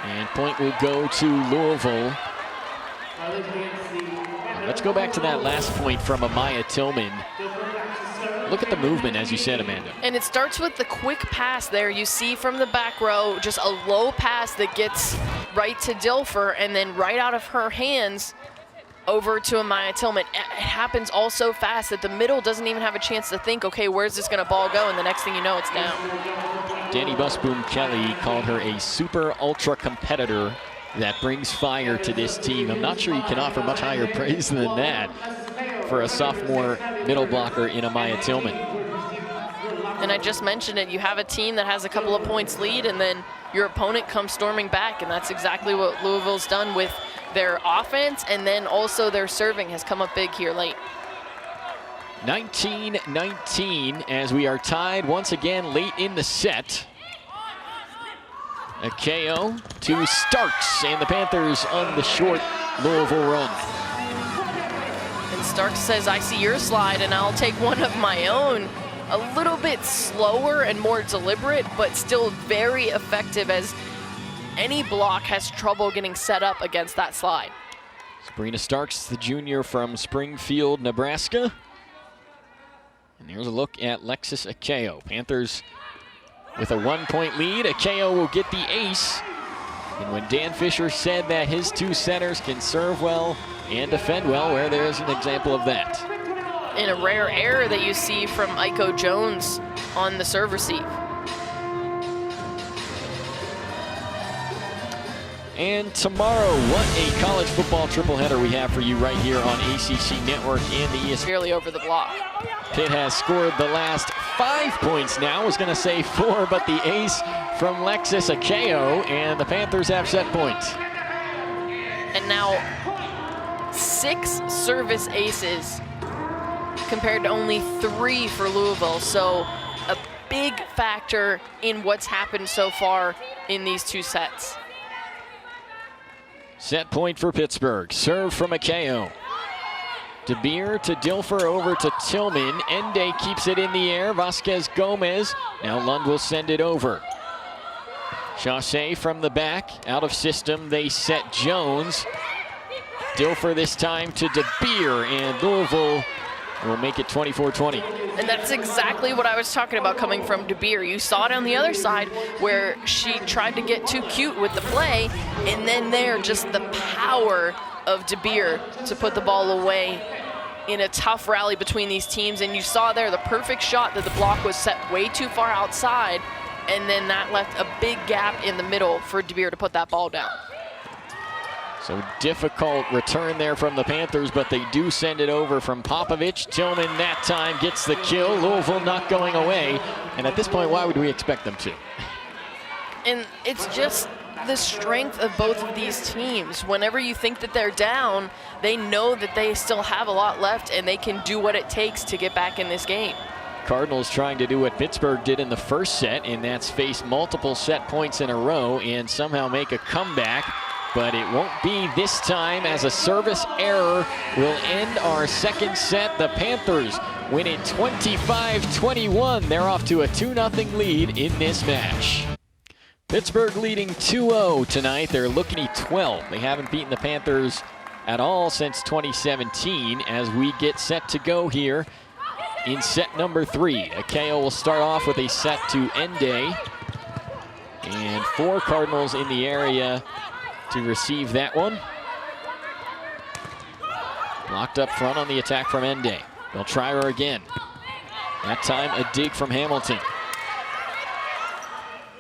And point will go to Louisville. Let's go back to that last point from Amaya Tillman. Look at the movement, as you said, Amanda. And it starts with the quick pass there. You see from the back row, just a low pass that gets right to Dilfer, and then right out of her hands over to Amaya Tillman. It happens all so fast that the middle doesn't even have a chance to think, okay, where's this gonna ball go? And the next thing you know, it's down. Danny Busboom Kelly called her a super ultra competitor that brings fire to this team. I'm not sure you can offer much higher praise than that for a sophomore middle blocker in Amaya Tillman. And I just mentioned it, you have a team that has a couple of points lead, and then your opponent comes storming back, and that's exactly what Louisville's done with their offense, and then also their serving has come up big here late. 19-19 as we are tied once again late in the set. A KO to Starks, and the Panthers on the short Louisville run. And Starks says, I see your slide and I'll take one of my own. A little bit slower and more deliberate, but still very effective, as any block has trouble getting set up against that slide. Sabrina Starks, the junior from Springfield, Nebraska. And here's a look at Lexis Akeo. Panthers with a 1-point lead. Akeo will get the ace. And when Dan Fisher said that his two centers can serve well and defend well, where there's an example of that. In a rare error that you see from Aiko Jones on the serve receive. And tomorrow, what a college football tripleheader we have for you right here on ACC Network and the ESPN. Barely over the block. Pitt has scored the last 5 points now. I was going to say 4, but the ace from Lexis Akeo, and the Panthers have set points. And now 6 service aces compared to only 3 for Louisville. So a big factor in what's happened so far in these 2 sets. Set point for Pittsburgh. Serve from Akeo. DeBeer to Dilfer, over to Tillman. Ende keeps it in the air. Vasquez Gomez. Now Lund will send it over. Chaussee from the back. Out of system. They set Jones. Dilfer this time to DeBeer, and Louisville will make it 24-20. And that's exactly what I was talking about coming from DeBeer. You saw it on the other side where she tried to get too cute with the play, and then there, just the power of DeBeer to put the ball away in a tough rally between these teams. And you saw there the perfect shot that the block was set way too far outside, and then that left a big gap in the middle for DeBeer to put that ball down. So difficult return there from the Panthers, but they do send it over from Popovich. Tillman that time gets the kill. Louisville not going away. And at this point, why would we expect them to? And it's just the strength of both of these teams. Whenever you think that they're down, they know that they still have a lot left and they can do what it takes to get back in this game. Cardinals trying to do what Pittsburgh did in the first set, and that's face multiple set points in a row and somehow make a comeback. But it won't be this time, as a service error will end our second set. The Panthers win it 25-21. They're off to a 2-0 lead in this match. Pittsburgh leading 2-0 tonight. They're looking at 12. They haven't beaten the Panthers at all since 2017, as we get set to go here in set number 3. Akeo will start off with a set to Ende. And 4 Cardinals in the area to receive that one. Blocked up front on the attack from Ende. They'll try her again. That time a dig from Hamilton.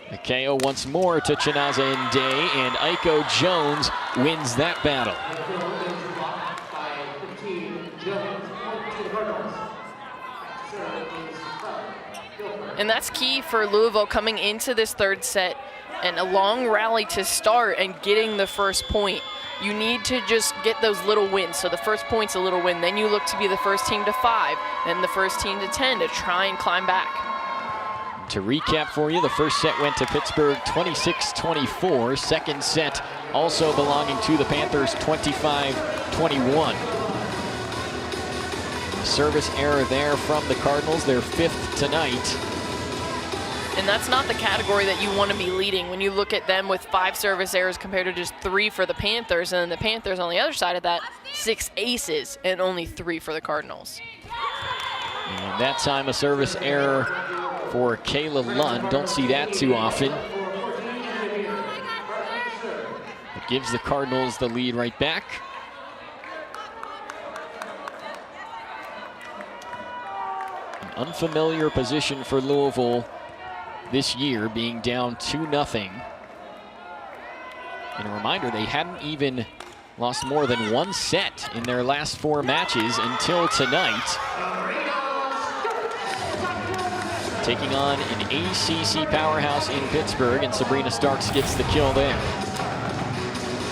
Akeo once more to Chinaza Ende, and Aiko Jones wins that battle. And that's key for Louisville coming into this third set. And a long rally to start and getting the first point. You need to just get those little wins. So the first point's a little win. Then you look to be the first team to 5, then the first team to 10 to try and climb back. To recap for you, the first set went to Pittsburgh 26-24. Second set also belonging to the Panthers 25-21. Service error there from the Cardinals, their 5th tonight. And that's not the category that you want to be leading when you look at them with 5 service errors compared to just 3 for the Panthers. And then the Panthers on the other side of that, 6 aces and only 3 for the Cardinals. And that time a service error for Kayla Lund. Don't see that too often. It gives the Cardinals the lead right back. An unfamiliar position for Louisville this year, being down 2-0. And a reminder, they hadn't even lost more than 1 set in their last 4 matches until tonight. Taking on an ACC powerhouse in Pittsburgh, and Sabrina Starks gets the kill there.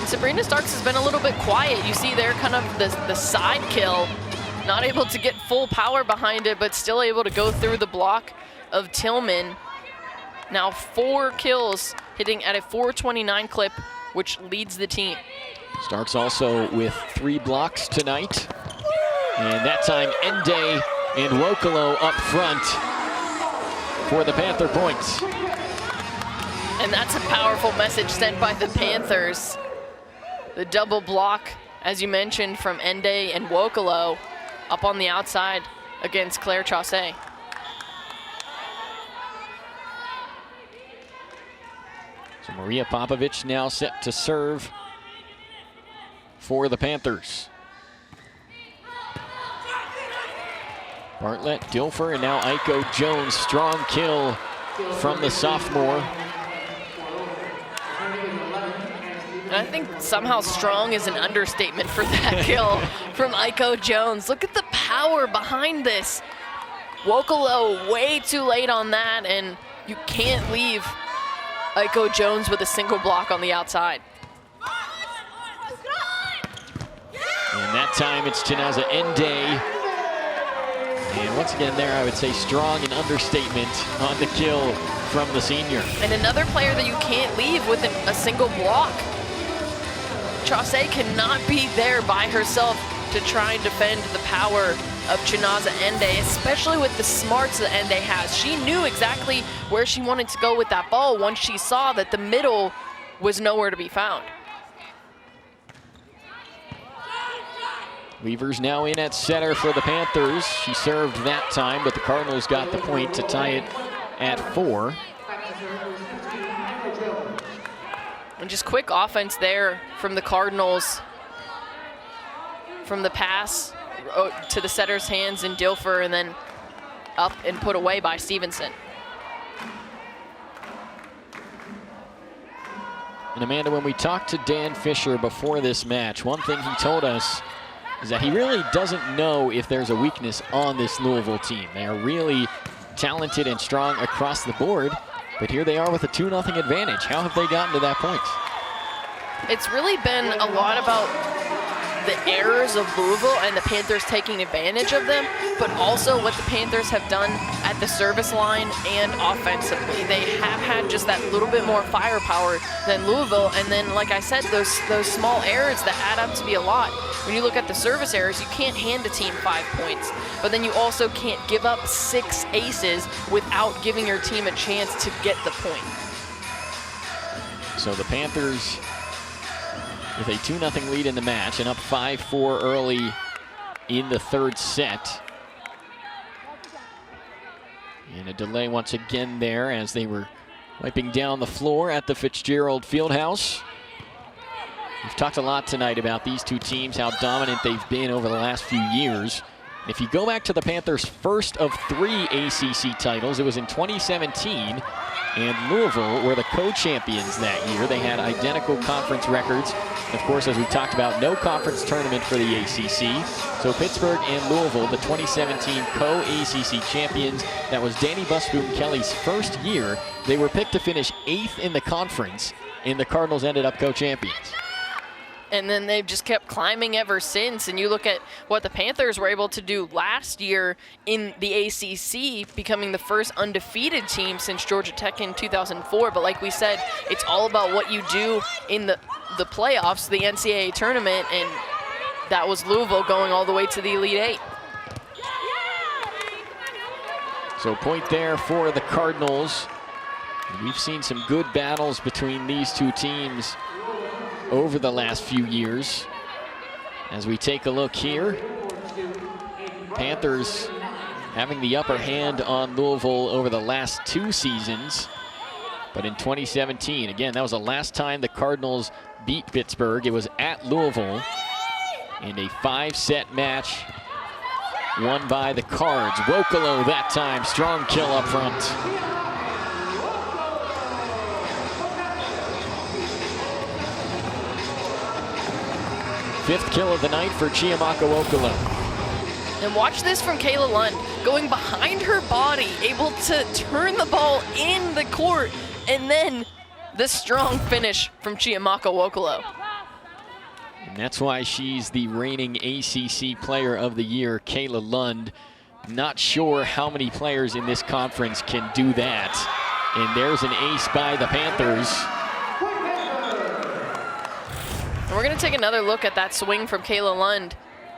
Sabrina Starks has been a little bit quiet. You see there kind of the side kill, not able to get full power behind it, but still able to go through the block of Tillman. Now 4 kills, hitting at a 429 clip, which leads the team. Starks also with 3 blocks tonight. And that time Ende and Wokolo up front for the Panther points. And that's a powerful message sent by the Panthers. The double block, as you mentioned, from Ende and Wokolo up on the outside against Claire Chaussee. So Maria Popovich now set to serve for the Panthers. Bartlett, Dilfer, and now Aiko Jones. Strong kill from the sophomore. And I think somehow strong is an understatement for that kill from Aiko Jones. Look at the power behind this. Wokolo way too late on that, and you can't leave Aiko Jones with a single block on the outside. And that time it's Chinaza Ende. And once again there, I would say strong and understatement on the kill from the senior. And another player that you can't leave with a single block. Chaussee cannot be there by herself to try and defend the power of Chinaza Ende, especially with the smarts that Ende has. She knew exactly where she wanted to go with that ball once she saw that the middle was nowhere to be found. Weaver's now in at setter for the Panthers. She served that time, but the Cardinals got the point to tie it at 4. And just quick offense there from the Cardinals. From the pass to the setter's hands in Dilfer, and then up and put away by Stevenson. And Amanda, when we talked to Dan Fisher before this match, one thing he told us is that he really doesn't know if there's a weakness on this Louisville team. They are really talented and strong across the board, but here they are with a 2-0 advantage. How have they gotten to that point? It's really been a lot about the errors of Louisville and the Panthers taking advantage of them, but also what the Panthers have done at the service line and offensively. They have had just that little bit more firepower than Louisville, and then, like I said, those small errors that add up to be a lot. When you look at the service errors, you can't hand a team 5 points, but then you also can't give up 6 aces without giving your team a chance to get the point. So the Panthers with a 2-0 lead in the match and up 5-4 early in the 3rd set. And a delay once again there as they were wiping down the floor at the Fitzgerald Fieldhouse. We've talked a lot tonight about these two teams, how dominant they've been over the last few years. If you go back to the Panthers' first of 3 ACC titles, it was in 2017, and Louisville were the co-champions that year. They had identical conference records. Of course, as we talked about, no conference tournament for the ACC. So Pittsburgh and Louisville, the 2017 co-ACC champions. That was Danny Busboom Kelly's first year. They were picked to finish 8th in the conference, and the Cardinals ended up co-champions. And then they've just kept climbing ever since. And you look at what the Panthers were able to do last year in the ACC, becoming the first undefeated team since Georgia Tech in 2004. But like we said, it's all about what you do in the playoffs, the NCAA tournament, and that was Louisville going all the way to the Elite 8. So point there for the Cardinals. We've seen some good battles between these two teams over the last few years. As we take a look here, Panthers having the upper hand on Louisville over the last 2 seasons. But in 2017, again, that was the last time the Cardinals beat Pittsburgh. It was at Louisville in a 5-set match won by the Cards. Wokolo that time, strong kill up front. Fifth kill of the night for Chiamaka Wokolo. And watch this from Kayla Lund, going behind her body, able to turn the ball in the court, and then the strong finish from Chiamaka Wokolo. And that's why she's the reigning ACC Player of the Year, Kayla Lund. Not sure how many players in this conference can do that. And there's an ace by the Panthers. And we're going to take another look at that swing from Kayla Lund.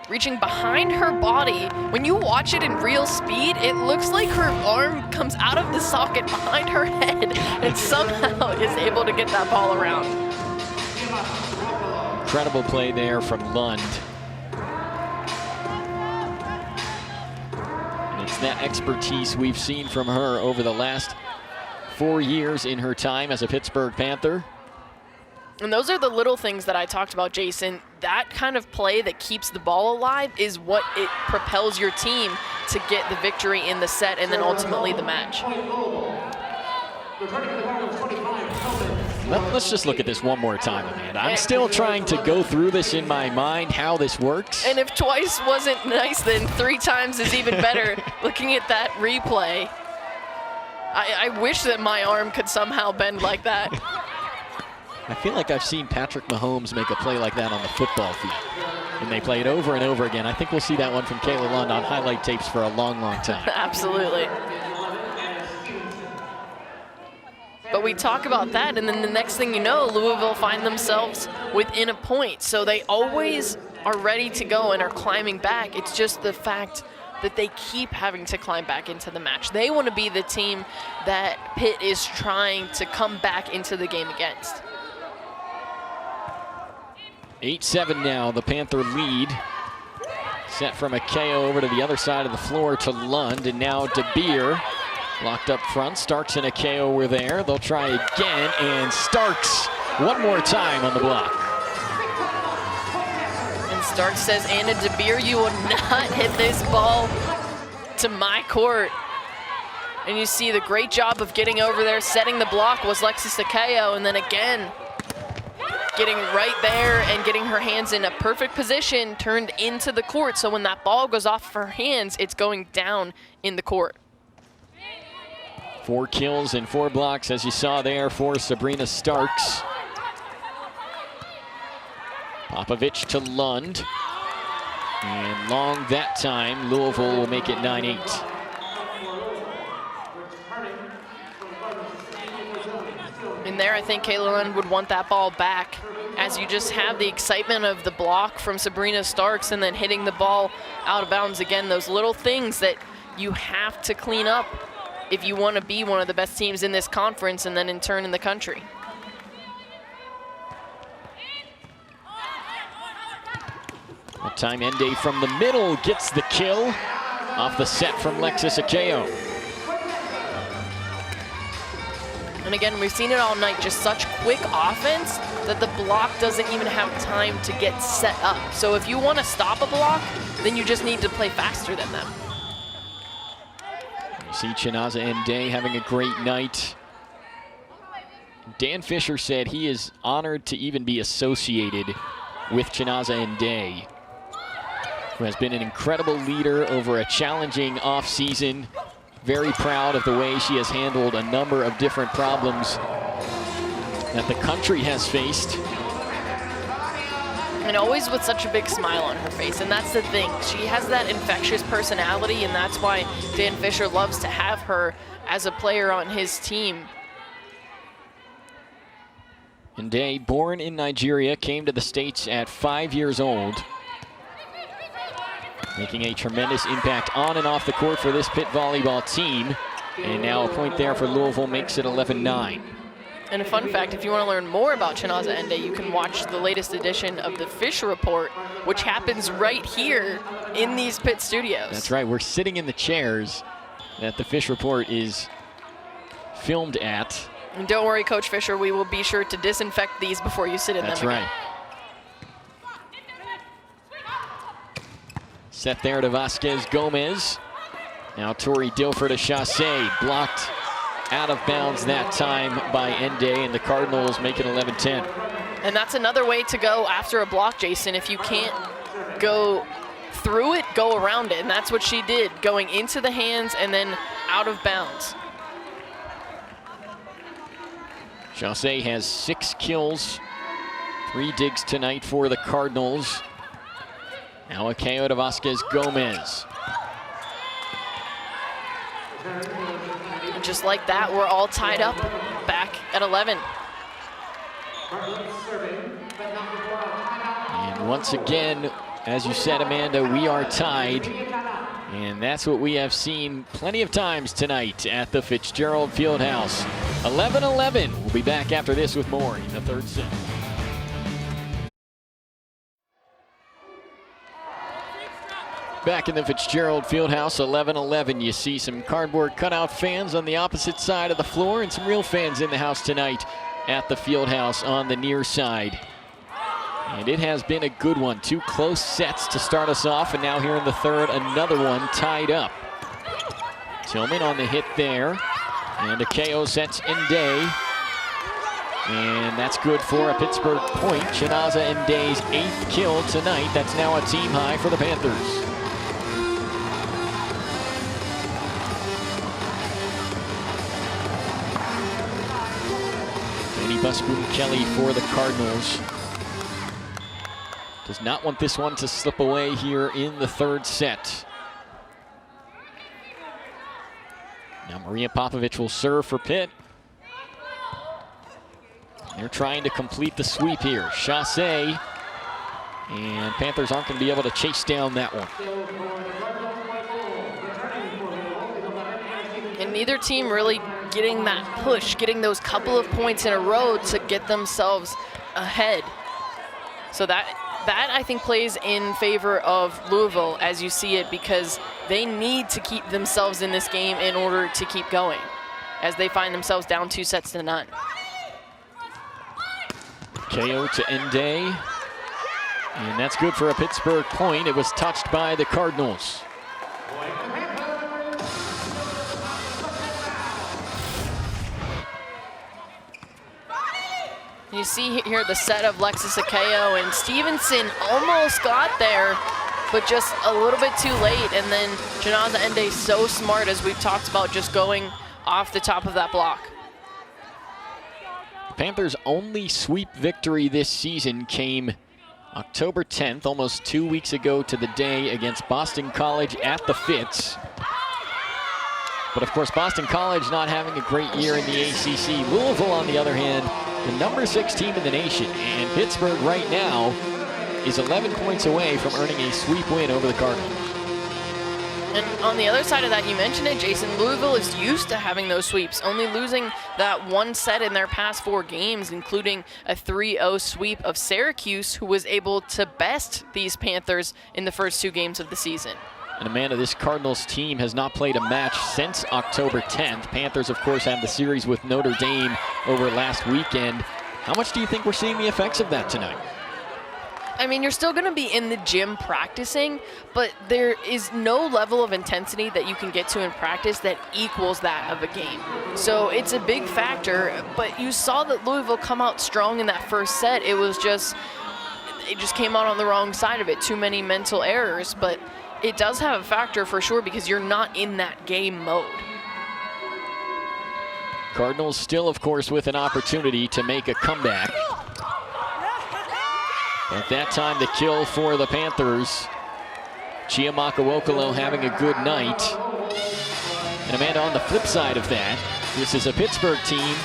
Reaching behind her body. When you watch it in real speed, it looks like her arm comes out of the socket behind her head and somehow is able to get that ball around. Incredible play there from Lund. And it's that expertise we've seen from her over the last 4 years in her time as a Pittsburgh Panther. And those are the little things that I talked about, Jason. That kind of play that keeps the ball alive is what it propels your team to get the victory in the set and then ultimately the match. Let's just look at this one more time, Amanda. I'm still trying to go through this in my mind, how this works. And if twice wasn't nice, then 3 times is even better. Looking at that replay, I wish that my arm could somehow bend like that. I feel like I've seen Patrick Mahomes make a play like that on the football field. And they play it over and over again. I think we'll see that one from Kayla Lund on highlight tapes for a long, long time. Absolutely. But we talk about that, and then the next thing you know, Louisville find themselves within a point. So they always are ready to go and are climbing back. It's just the fact that they keep having to climb back into the match. They want to be the team that Pitt is trying to come back into the game against. 8-7 now, the Panther lead. Set from Akeo over to the other side of the floor to Lund, and now DeBeer locked up front. Starks and Akeo were there. They'll try again, and Starks one more time on the block. And Starks says, Anna DeBeer, you will not hit this ball to my court. And you see the great job of getting over there, setting the block was Lexis Akeo, and then again, getting right there and getting her hands in a perfect position, turned into the court. So when that ball goes off her hands, it's going down in the court. 4 kills and 4 blocks, as you saw there, for Sabrina Starks. Popovich to Lund. And long that time, Louisville will make it 9-8. And there, I think Kayla Lund would want that ball back, as you just have the excitement of the block from Sabrina Starks and then hitting the ball out of bounds again. Those little things that you have to clean up if you want to be one of the best teams in this conference and then in turn in the country. That time Ende from the middle gets the kill off the set from Lexis Akeo. And again, we've seen it all night, just such quick offense that the block doesn't even have time to get set up. So if you want to stop a block, then you just need to play faster than them. You see Chinaza Ende having a great night. Dan Fisher said he is honored to even be associated with Chinaza Ende, who has been an incredible leader over a challenging offseason. Very proud of the way she has handled a number of different problems that the country has faced. And always with such a big smile on her face, and that's the thing. She has that infectious personality, and that's why Dan Fisher loves to have her as a player on his team. Ende, born in Nigeria, came to the States at 5 years old. making a tremendous impact on and off the court for this Pitt volleyball team. And now a point there for Louisville makes it 11-9. And a fun fact, if you want to learn more about Chinaza Ende, you can watch the latest edition of the Fish Report, which happens right here in these Pitt studios. That's right, we're sitting in the chairs that the Fish Report is filmed at. And don't worry, Coach Fisher, we will be sure to disinfect these before you sit in them. That's right. Set there to Vasquez Gomez. Now Tori Dilfer to Chassé, blocked out of bounds that time by Ende, and the Cardinals make it 11-10. And that's another way to go after a block, Jason. If you can't go through it, go around it, and that's what she did, going into the hands and then out of bounds. Chassé has 6 kills, 3 digs tonight for the Cardinals. Now a KO to Vasquez Gomez. Just like that, we're all tied up back at 11. And once again, as you said, Amanda, we are tied. And that's what we have seen plenty of times tonight at the Fitzgerald Fieldhouse. 11-11. We'll be back after this with more in the third set. Back in the Fitzgerald Fieldhouse, 11-11. You see some cardboard cutout fans on the opposite side of the floor and some real fans in the house tonight at the Fieldhouse on the near side. And it has been a good one. 2 close sets to start us off, and now here in the third, another one tied up. Tillman on the hit there, and a KO sets Ende. And that's good for a Pittsburgh point. Chinaza Ende's 8th kill tonight. That's now a team high for the Panthers. Busboom Kelly for the Cardinals. Does not want this one to slip away here in the third set. Now Maria Popovich will serve for Pitt. They're trying to complete the sweep here. Chassé, and Panthers aren't going to be able to chase down that one. And neither team really getting that push, getting those couple of points in a row to get themselves ahead. So that I think plays in favor of Louisville as you see it, because they need to keep themselves in this game in order to keep going as they find themselves down 2-0. KO to Ende, and that's good for a Pittsburgh point. It was touched by the Cardinals. You see here the set of Lexus Akeo, and Stevenson almost got there, but just a little bit too late. And then Chinaza Ende so smart, as we've talked about, just going off the top of that block. Panthers' only sweep victory this season came October 10th, almost 2 weeks ago to the day, against Boston College at the Fitz. But of course, Boston College not having a great year in the ACC. Louisville, on the other hand, the number 6 team in the nation, and Pittsburgh right now is 11 points away from earning a sweep win over the Cardinals. And on the other side of that, you mentioned it, Jason, Louisville is used to having those sweeps, only losing that one set in their past 4 games, including a 3-0 sweep of Syracuse, who was able to best these Panthers in the first 2 games of the season. And Amanda, this Cardinals team has not played a match since October 10th. Panthers, of course, had the series with Notre Dame over last weekend. How much do you think we're seeing the effects of that tonight? I mean, you're still going to be in the gym practicing, but there is no level of intensity that you can get to in practice that equals that of a game. So it's a big factor, but you saw that Louisville come out strong in that first set. It just came out on the wrong side of it. Too many mental errors, but it does have a factor for sure because you're not in that game mode. Cardinals still, of course, with an opportunity to make a comeback. At that time, the kill for the Panthers. Chiamaka Wokolo having a good night. And Amanda, on the flip side of that, this is a Pittsburgh team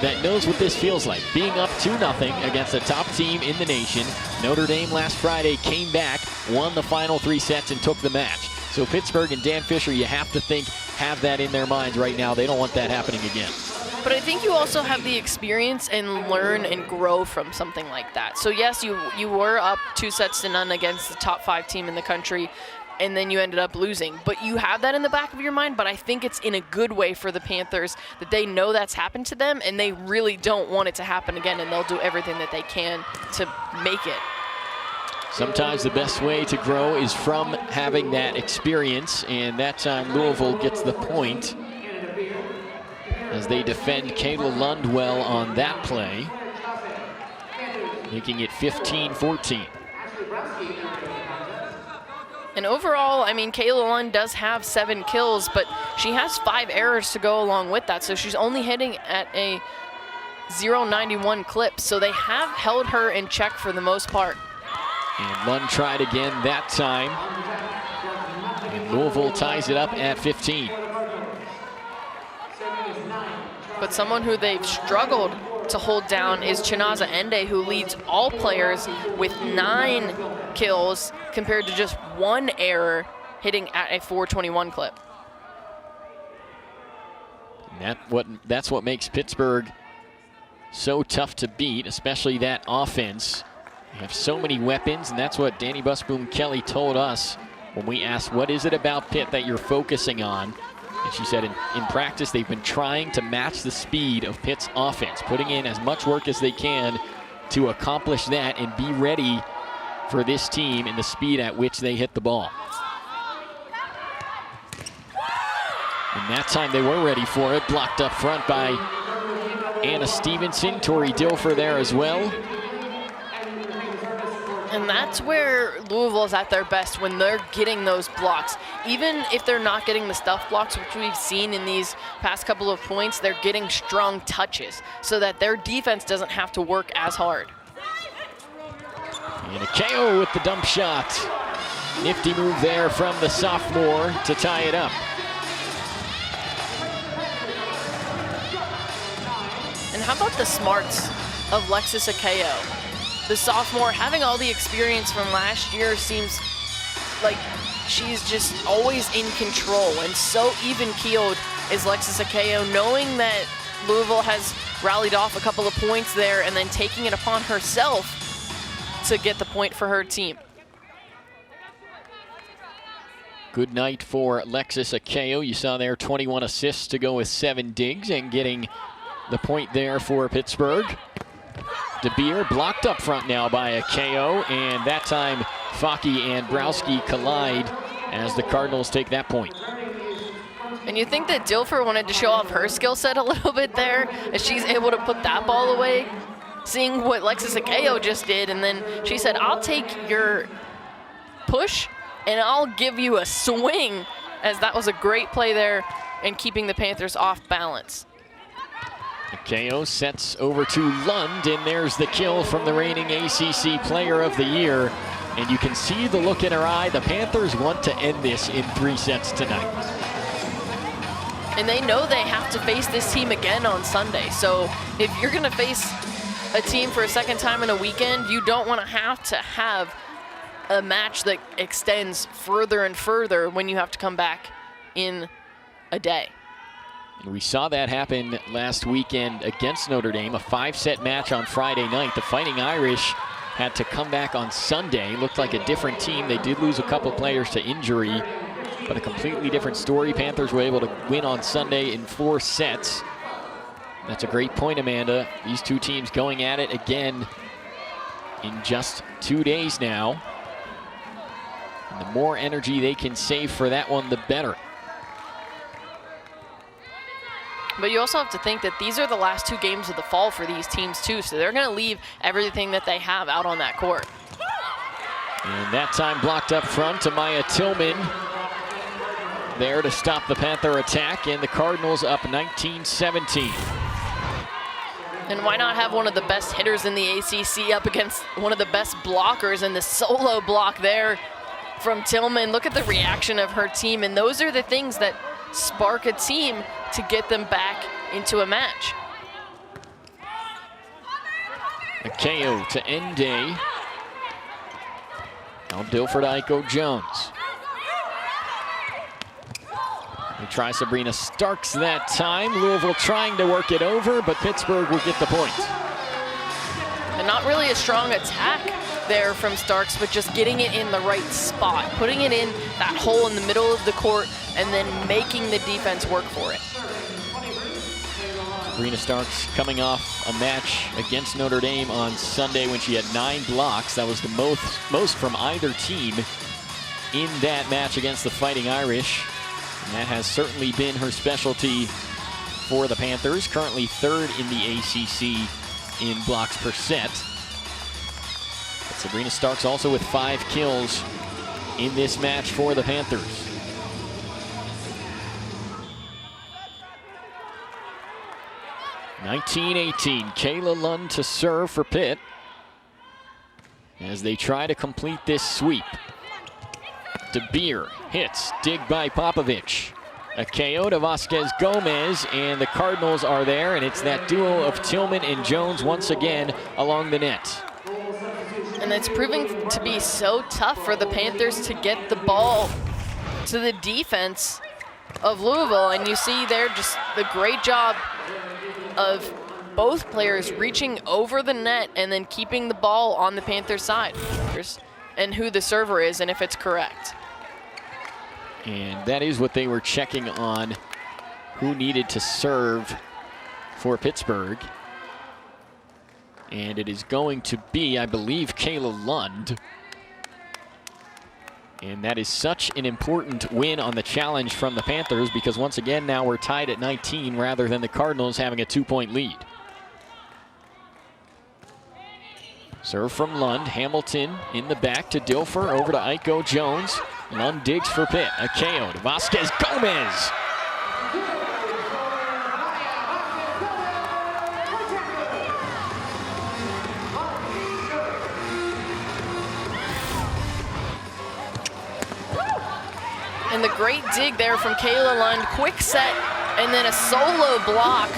that knows what this feels like. Being up 2-0 against a top team in the nation, Notre Dame last Friday came back, won the final 3 sets, and took the match. So Pittsburgh and Dan Fisher, you have to have that in their minds right now. They don't want that happening again. But I think you also have the experience and learn and grow from something like that. So yes, you were up 2-0 against the top 5 team in the country, and then you ended up losing. But you have that in the back of your mind, but I think it's in a good way for the Panthers that they know that's happened to them, and they really don't want it to happen again, and they'll do everything that they can to make it. Sometimes the best way to grow is from having that experience, and that time Louisville gets the point as they defend Kayla Lund well on that play, making it 15-14. And overall, I mean, Kayla Lund does have 7 kills, but she has 5 errors to go along with that, so she's only hitting at a 0.91 clip, so they have held her in check for the most part. And Lund tried again that time, and Louisville ties it up at 15. But someone who they've struggled to hold down is Chinaza Ende, who leads all players with 9 kills compared to just 1 error, hitting at a 4.21 clip. And that's what makes Pittsburgh so tough to beat, especially that offense. They have so many weapons, and that's what Danny Busboom-Kelly told us when we asked, what is it about Pitt that you're focusing on? And she said in practice, they've been trying to match the speed of Pitt's offense, putting in as much work as they can to accomplish that and be ready for this team and the speed at which they hit the ball. And that time they were ready for it, blocked up front by Anna Stevenson. Tori Dilfer there as well. And that's where Louisville's at their best, when they're getting those blocks. Even if they're not getting the stuff blocks, which we've seen in these past couple of points, they're getting strong touches so that their defense doesn't have to work as hard. And a KO with the dump shot. Nifty move there from the sophomore to tie it up. And how about the smarts of Lexis Akeo? The sophomore, having all the experience from last year, seems like she's just always in control, and so even-keeled is Lexis Akeo, knowing that Louisville has rallied off a couple of points there and then taking it upon herself to get the point for her team. Good night for Lexis Akeo. You saw there 21 assists to go with 7 digs, and getting the point there for Pittsburgh. DeBeer blocked up front now by Akeo, and that time Fockey and Browski collide as the Cardinals take that point. And you think that Dilfer wanted to show off her skill set a little bit there, as she's able to put that ball away, seeing what Lexis Akeo just did, and then she said, I'll take your push and I'll give you a swing, as that was a great play there and keeping the Panthers off balance. Akeo sets over to Lund, and there's the kill from the reigning ACC Player of the Year. And you can see the look in her eye. The Panthers want to end this in 3 sets tonight. And they know they have to face this team again on Sunday. So if you're going to face a team for a second time in a weekend, you don't want to have a match that extends further and further when you have to come back in a day. And we saw that happen last weekend against Notre Dame, a 5-set match on Friday night. The Fighting Irish had to come back on Sunday. Looked like a different team. They did lose a couple players to injury, but a completely different story. Panthers were able to win on Sunday in 4 sets. That's a great point, Amanda. These two teams going at it again in just 2 days now. And the more energy they can save for that one, the better. But you also have to think that these are the last 2 games of the fall for these teams too, so they're going to leave everything that they have out on that court. And that time blocked up front to Maya Tillman there to stop the Panther attack, and the Cardinals up 19-17. And why not have one of the best hitters in the ACC up against one of the best blockers, and the solo block there from Tillman. Look at the reaction of her team, and those are the things that spark a team to get them back into a match. Akeo to Ende. Now Dilfer to Aiko Jones. They try Sabrina Starks that time. Louisville trying to work it over, but Pittsburgh will get the point. And not really a strong attack there from Starks, but just getting it in the right spot, putting it in that hole in the middle of the court, and then making the defense work for it. Sabrina Starks coming off a match against Notre Dame on Sunday when she had 9 blocks. That was the most from either team in that match against the Fighting Irish. And that has certainly been her specialty for the Panthers. Currently 3rd in the ACC in blocks per set. But Sabrina Starks also with 5 kills in this match for the Panthers. (19-18). Kayla Lund to serve for Pitt as they try to complete this sweep. DeBeer hits, dig by Popovich. A KO to Vasquez Gomez, and the Cardinals are there, and it's that duo of Tillman and Jones once again along the net. And it's proving to be so tough for the Panthers to get the ball to the defense of Louisville, and you see there just the great job of both players reaching over the net and then keeping the ball on the Panthers side, and who the server is and if it's correct. And that is what they were checking on, who needed to serve for Pittsburgh. And it is going to be, I believe, Kayla Lund. And that is such an important win on the challenge from the Panthers, because once again now we're tied at 19 rather than the Cardinals having a 2-point lead. Serve from Lund. Hamilton in the back to Dilfer, over to Aiko Jones. Lund digs for Pitt. A KO to Vasquez Gomez. And the great dig there from Kayla Lund. Quick set, and then a solo block.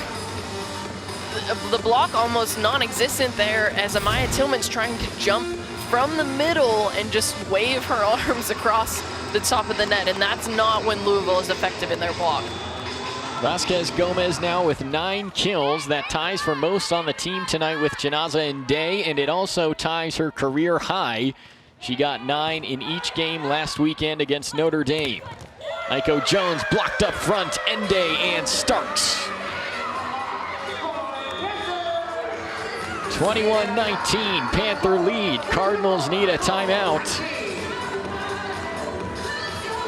The block almost non-existent there as Amaya Tillman's trying to jump from the middle and just wave her arms across the top of the net, and that's not when Louisville is effective in their block. Vasquez Gomez now with 9 kills. That ties for most on the team tonight with Janaza and Day, and it also ties her career high. She got 9 in each game last weekend against Notre Dame. Aiko Jones blocked up front, Ende and Starks. 21-19, Panther lead. Cardinals need a timeout.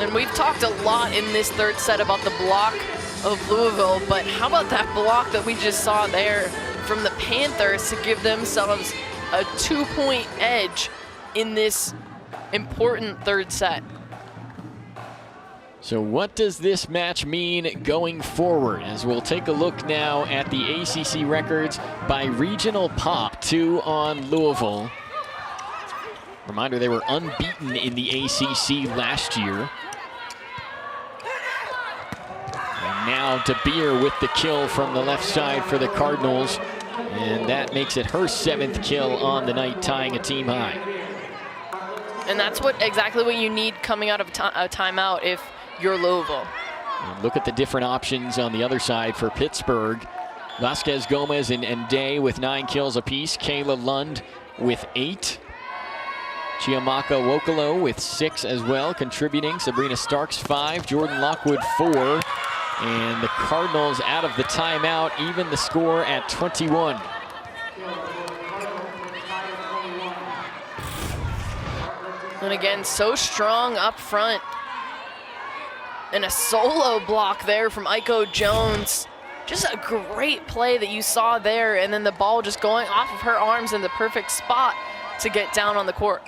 And we've talked a lot in this third set about the block of Louisville, but how about that block that we just saw there from the Panthers to give themselves a 2-point edge in this important third set? So what does this match mean going forward? As we'll take a look now at the ACC records by regional pop, 2 on Louisville. Reminder, they were unbeaten in the ACC last year. And now DeBeer with the kill from the left side for the Cardinals. And that makes it her 7th kill on the night, tying a team high. And that's exactly what you need coming out of a timeout if you're Louisville. And look at the different options on the other side for Pittsburgh. Vasquez Gomez and Day with 9 kills apiece. Kayla Lund with 8. Chiamaka Wokolo with 6 as well, contributing. Sabrina Starks 5, Jordan Lockwood 4. And the Cardinals out of the timeout, even the score at 21. And again, so strong up front. And a solo block there from Aiko Jones. Just a great play that you saw there, and then the ball just going off of her arms in the perfect spot to get down on the court.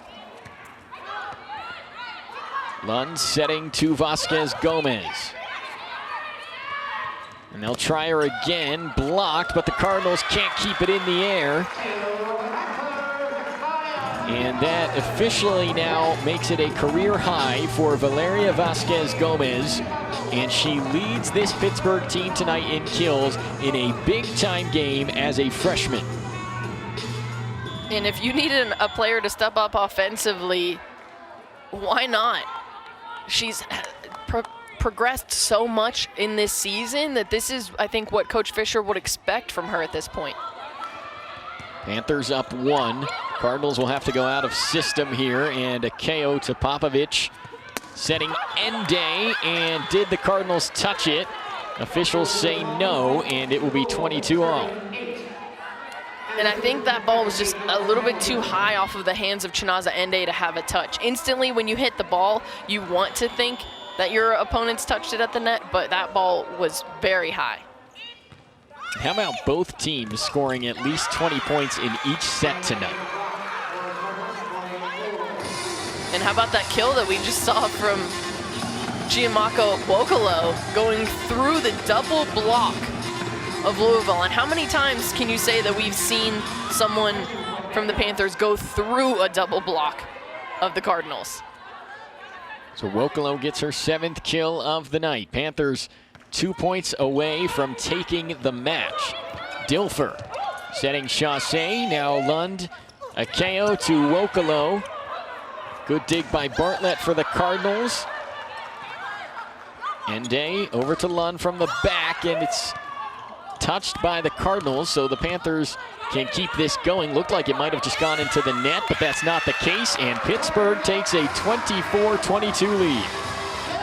Lund setting to Vasquez Gomez. And they'll try her again, blocked, but the Cardinals can't keep it in the air. And that officially now makes it a career high for Valeria Vasquez Gomez. And she leads this Pittsburgh team tonight in kills in a big-time game as a freshman. And if you needed a player to step up offensively why not? She's progressed so much in this season that this is, I think, what Coach Fisher would expect from her at this point. Panthers up 1. Cardinals will have to go out of system here, and a KO to Popovich, setting Ende, and did the Cardinals touch it? Officials say no, and it will be 22 all. And I think that ball was just a little bit too high off of the hands of Chinaza Ende to have a touch. Instantly, when you hit the ball, you want to think that your opponents touched it at the net, but that ball was very high. How about both teams scoring at least 20 points in each set tonight? And how about that kill that we just saw from Chiamaka Wokolo going through the double block of Louisville? And how many times can you say that we've seen someone from the Panthers go through a double block of the Cardinals? So Wokolo gets her 7th kill of the night. Panthers 2 points away from taking the match. Dilfer setting Chaussee, now Lund. A KO to Wokolo. Good dig by Bartlett for the Cardinals. Ende over to Lund from the back, and it's touched by the Cardinals, so the Panthers can keep this going. Looked like it might have just gone into the net, but that's not the case, and Pittsburgh takes a 24-22 lead.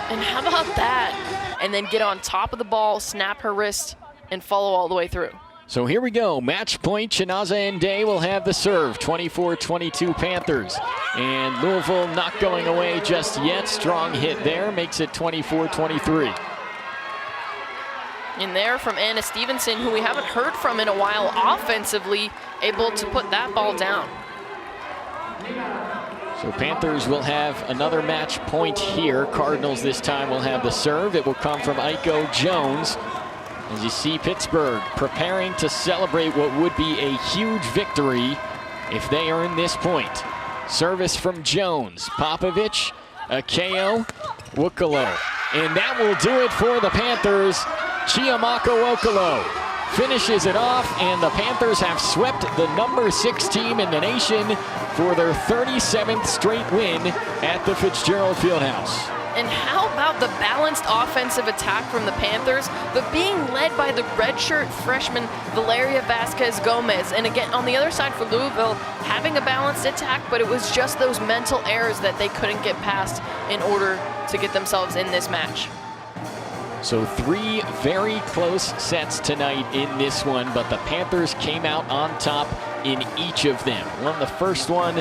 And how about that? And then get on top of the ball, snap her wrist, and follow all the way through. So here we go. Match point. Chinaza Ende will have the serve. 24-22 Panthers. And Louisville not going away just yet. Strong hit there. Makes it 24-23. In there from Anna Stevenson, who we haven't heard from in a while offensively, able to put that ball down. So Panthers will have another match point here. Cardinals this time will have the serve. It will come from Aiko Jones. As you see Pittsburgh preparing to celebrate what would be a huge victory if they earn this point. Service from Jones. Popovich, a KO, Wokolo. And that will do it for the Panthers. Chiamaka Wokolo finishes it off, and the Panthers have swept the number 6 team in the nation for their 37th straight win at the Fitzgerald Fieldhouse. And how about the balanced offensive attack from the Panthers, but being led by the redshirt freshman Valeria Vasquez Gomez. And again, on the other side for Louisville, having a balanced attack, but it was just those mental errors that they couldn't get past in order to get themselves in this match. So 3 very close sets tonight in this one, but the Panthers came out on top in each of them. Won the first one